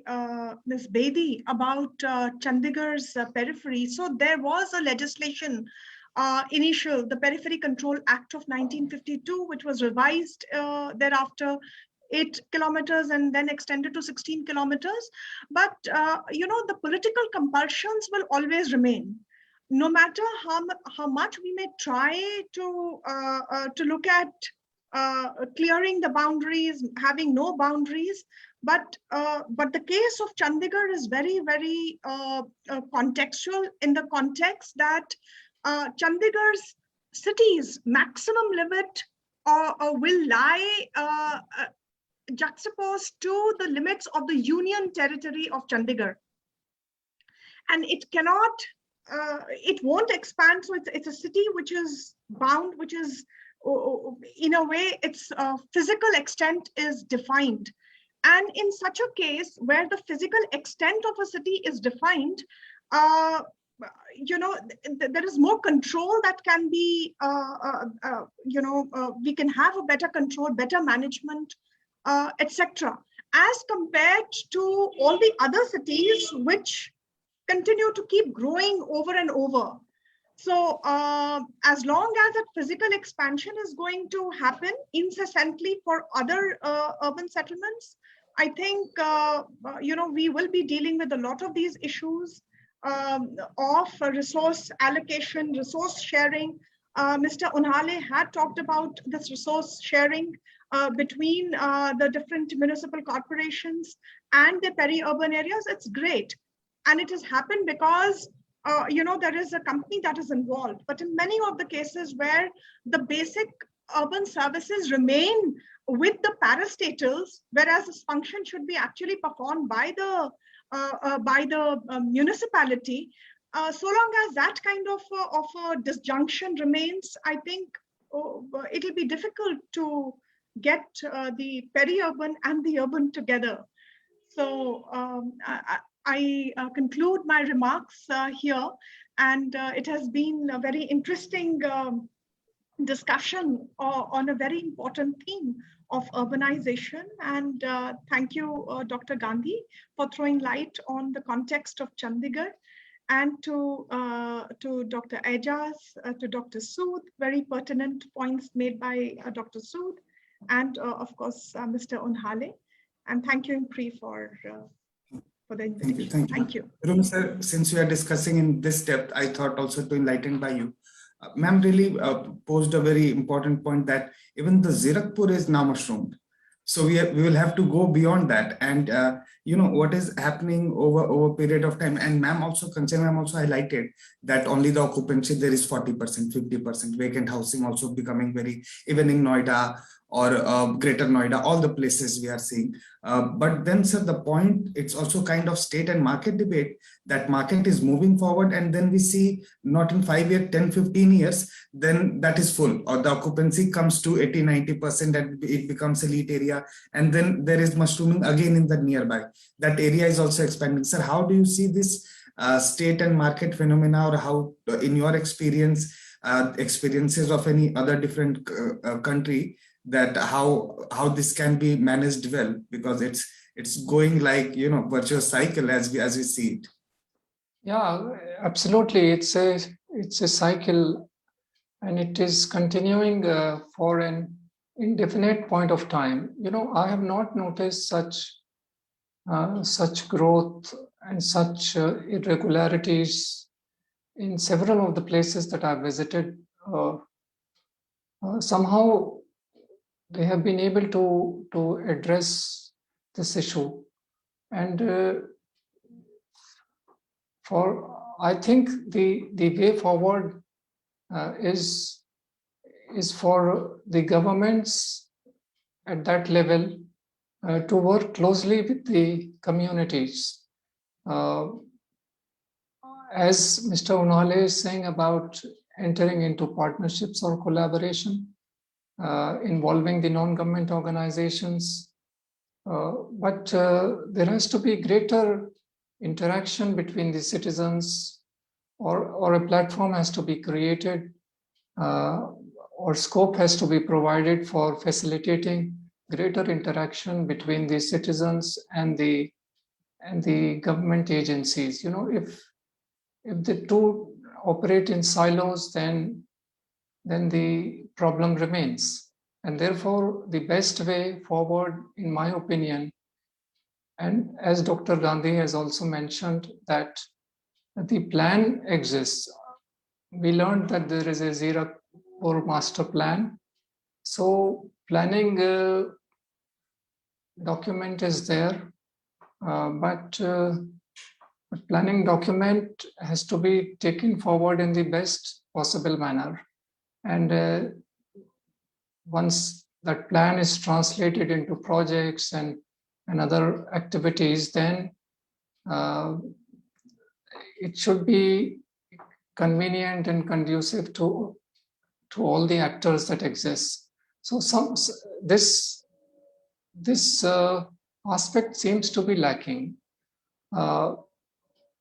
Ms. Bedi about Chandigarh's periphery, so there was a legislation, the Periphery Control Act of 1952, which was revised thereafter 8 kilometers and then extended to 16 kilometers. But, the political compulsions will always remain. No matter how much we may try to look at clearing the boundaries, having no boundaries, but the case of Chandigarh is very, very contextual in the context that Chandigarh's city's maximum limit will lie juxtaposed to the limits of the union territory of Chandigarh. And it cannot, it won't expand. So it's a city which is bound, which is, in a way, its physical extent is defined. And in such a case where the physical extent of a city is defined, there is more control that can be, we can have a better control, better management, etc. As compared to all the other cities which continue to keep growing over and over. So as long as that physical expansion is going to happen incessantly for other urban settlements, I think, we will be dealing with a lot of these issues of resource allocation, resource sharing. Mr. Unhale had talked about this resource sharing between the different municipal corporations and the peri-urban areas. It's great. And it has happened because, there is a company that is involved. But in many of the cases where the basic urban services remain with the parastatals, whereas this function should be actually performed by the municipality, so long as that kind of a disjunction remains, I think it'll be difficult to get the peri-urban and the urban together. So I conclude my remarks here, and it has been a very interesting discussion on a very important theme of urbanization. And thank you, Dr. Gandhi, for throwing light on the context of Chandigarh, and to Dr. Aijaz, to Dr. Sood, very pertinent points made by Dr. Sood, and of course, Mr. Unhale. And thank you, IMPRI, for the invitation. Thank you. Rumi sir, since we are discussing in this depth, I thought also to enlighten by you. Ma'am really posed a very important point that even the Zerukpur is now mushroomed. So we will have to go beyond that. And what is happening over a period of time. And ma'am also, Kanchan ma'am also highlighted that only the occupancy there is 40%, 50%, vacant housing also becoming very, even in Noida or Greater Noida, all the places we are seeing. But then, sir, the point, it's also kind of state and market debate. That market is moving forward, and then we see not in 5 years, 10, 15 years, then that is full, or the occupancy comes to 80, 90%, and it becomes elite area. And then there is mushrooming again in the nearby. That area is also expanding. Sir, how do you see this state and market phenomena, or how, in your experience, experiences of any other different country, that how this can be managed well, because it's going like virtuous cycle as we see it. Yeah, absolutely. It's a cycle, and it is continuing for an indefinite point of time. I have not noticed such growth and such irregularities in several of the places that I've visited. Somehow they have been able to address this issue, and I think the way forward is for the governments at that level to work closely with the communities. As Mr. Unhale is saying about entering into partnerships or collaboration, involving the non-government organizations, but there has to be greater interaction between the citizens, or a platform has to be created, or scope has to be provided for facilitating greater interaction between the citizens and the government agencies. If the two operate in silos, then the problem remains. And therefore, the best way forward, in my opinion, and as Dr. Gandhi has also mentioned, that the plan exists. We learned that there is a Zerukpur master plan. So planning document is there, but planning document has to be taken forward in the best possible manner. And once that plan is translated into projects and other activities, then it should be convenient and conducive to all the actors that exist. So this aspect seems to be lacking.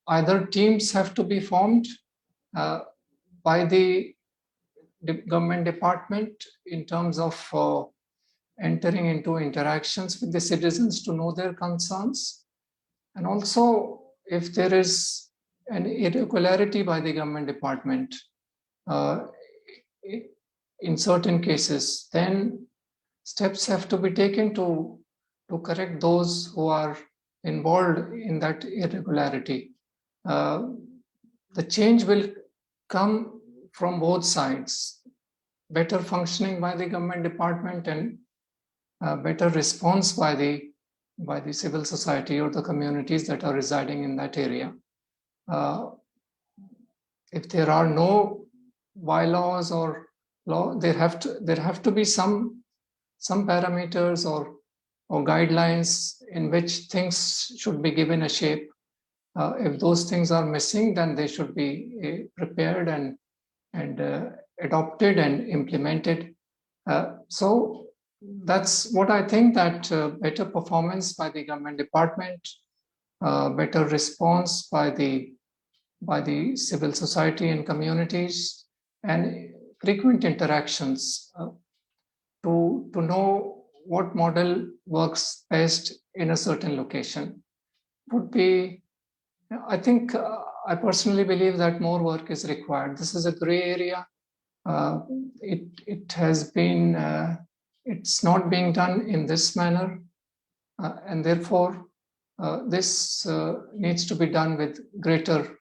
Either teams have to be formed by the government department in terms of entering into interactions with the citizens to know their concerns. And also, if there is an irregularity by the government department in certain cases, then steps have to be taken to correct those who are involved in that irregularity. The change will come from both sides: better functioning by the government department and better response by the civil society or the communities that are residing in that area. If there are no bylaws or law, there have to be some parameters or guidelines in which things should be given a shape. If those things are missing, then they should be prepared and adopted and implemented. So that's what I think, that better performance by the government department, better response by the civil society and communities, and frequent interactions to know what model works best in a certain location would be, I think, I personally believe that more work is required. This is a gray area. It has been, it's not being done in this manner, and therefore this needs to be done with greater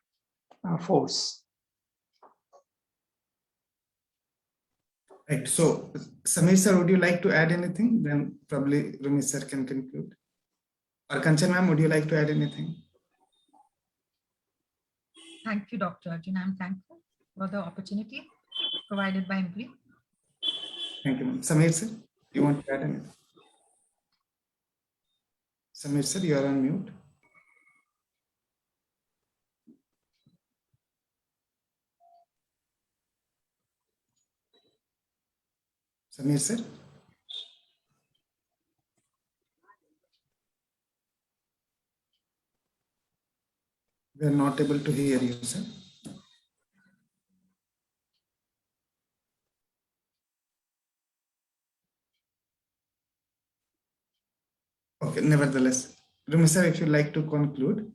force. Right. So, Samir sir, would you like to add anything? Then probably Rumi sir can conclude. Or Kanchan ma'am, would you like to add anything? Thank you, Dr. Arjun. I'm thankful for the opportunity provided by IMPRI. Thank you, ma'am. Samir sir, you want to add anything? Samir sir, you are on mute. Samir sir? We are not able to hear you, sir. Okay, nevertheless, Rumi sir, if you'd like to conclude.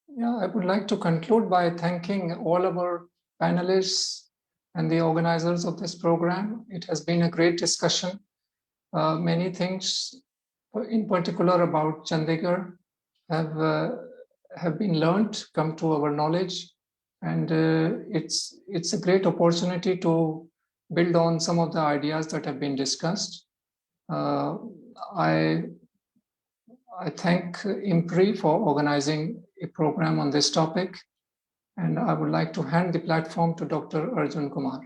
Yeah, I would like to conclude by thanking all our panelists and the organizers of this program. It has been a great discussion. Many things, in particular about Chandigarh, have been learned, come to our knowledge, and it's a great opportunity to build on some of the ideas that have been discussed. I thank IMPRI for organizing a program on this topic, and I would like to hand the platform to Dr. Arjun Kumar.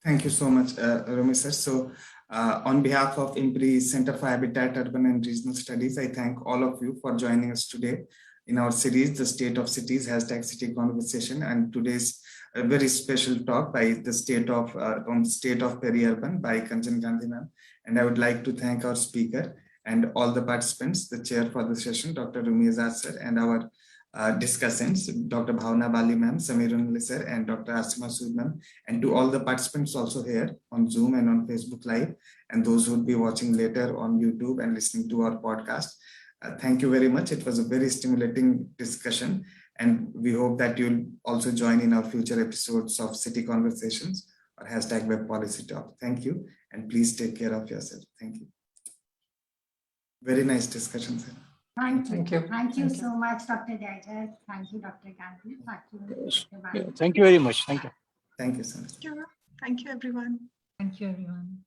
Thank you so much, Rumi sir. So on behalf of IMPRI Center for Habitat, Urban and Regional Studies, I thank all of you for joining us today in our series, The State of Cities, #City Conversation, and today's a very special talk by the state of on the state of Peri-Urban by Kanchan Gandhi ma'am. And I would like to thank our speaker and all the participants, the chair for the session, Dr. Rumi Aijaz sir, and our discussants, Dr. Bhawna Bali ma'am, Samir Unhale sir, and Dr. Ashima Sood ma'am, and to all the participants also here on Zoom and on Facebook Live, and those who would be watching later on YouTube and listening to our podcast. Thank you very much. It was a very stimulating discussion, and we hope that you'll also join in our future episodes of City Conversations or #Web Policy Talk. Thank you, and please take care of yourself. Thank you. Very nice discussion, sir. Thank you. Thank you. Thank you so much, Dr. Aijaz. Thank you, Dr. Gandhi. Thank you, Dr. Bali. Thank you very much. Thank you. Thank you, sir. Thank you, everyone. Thank you, everyone.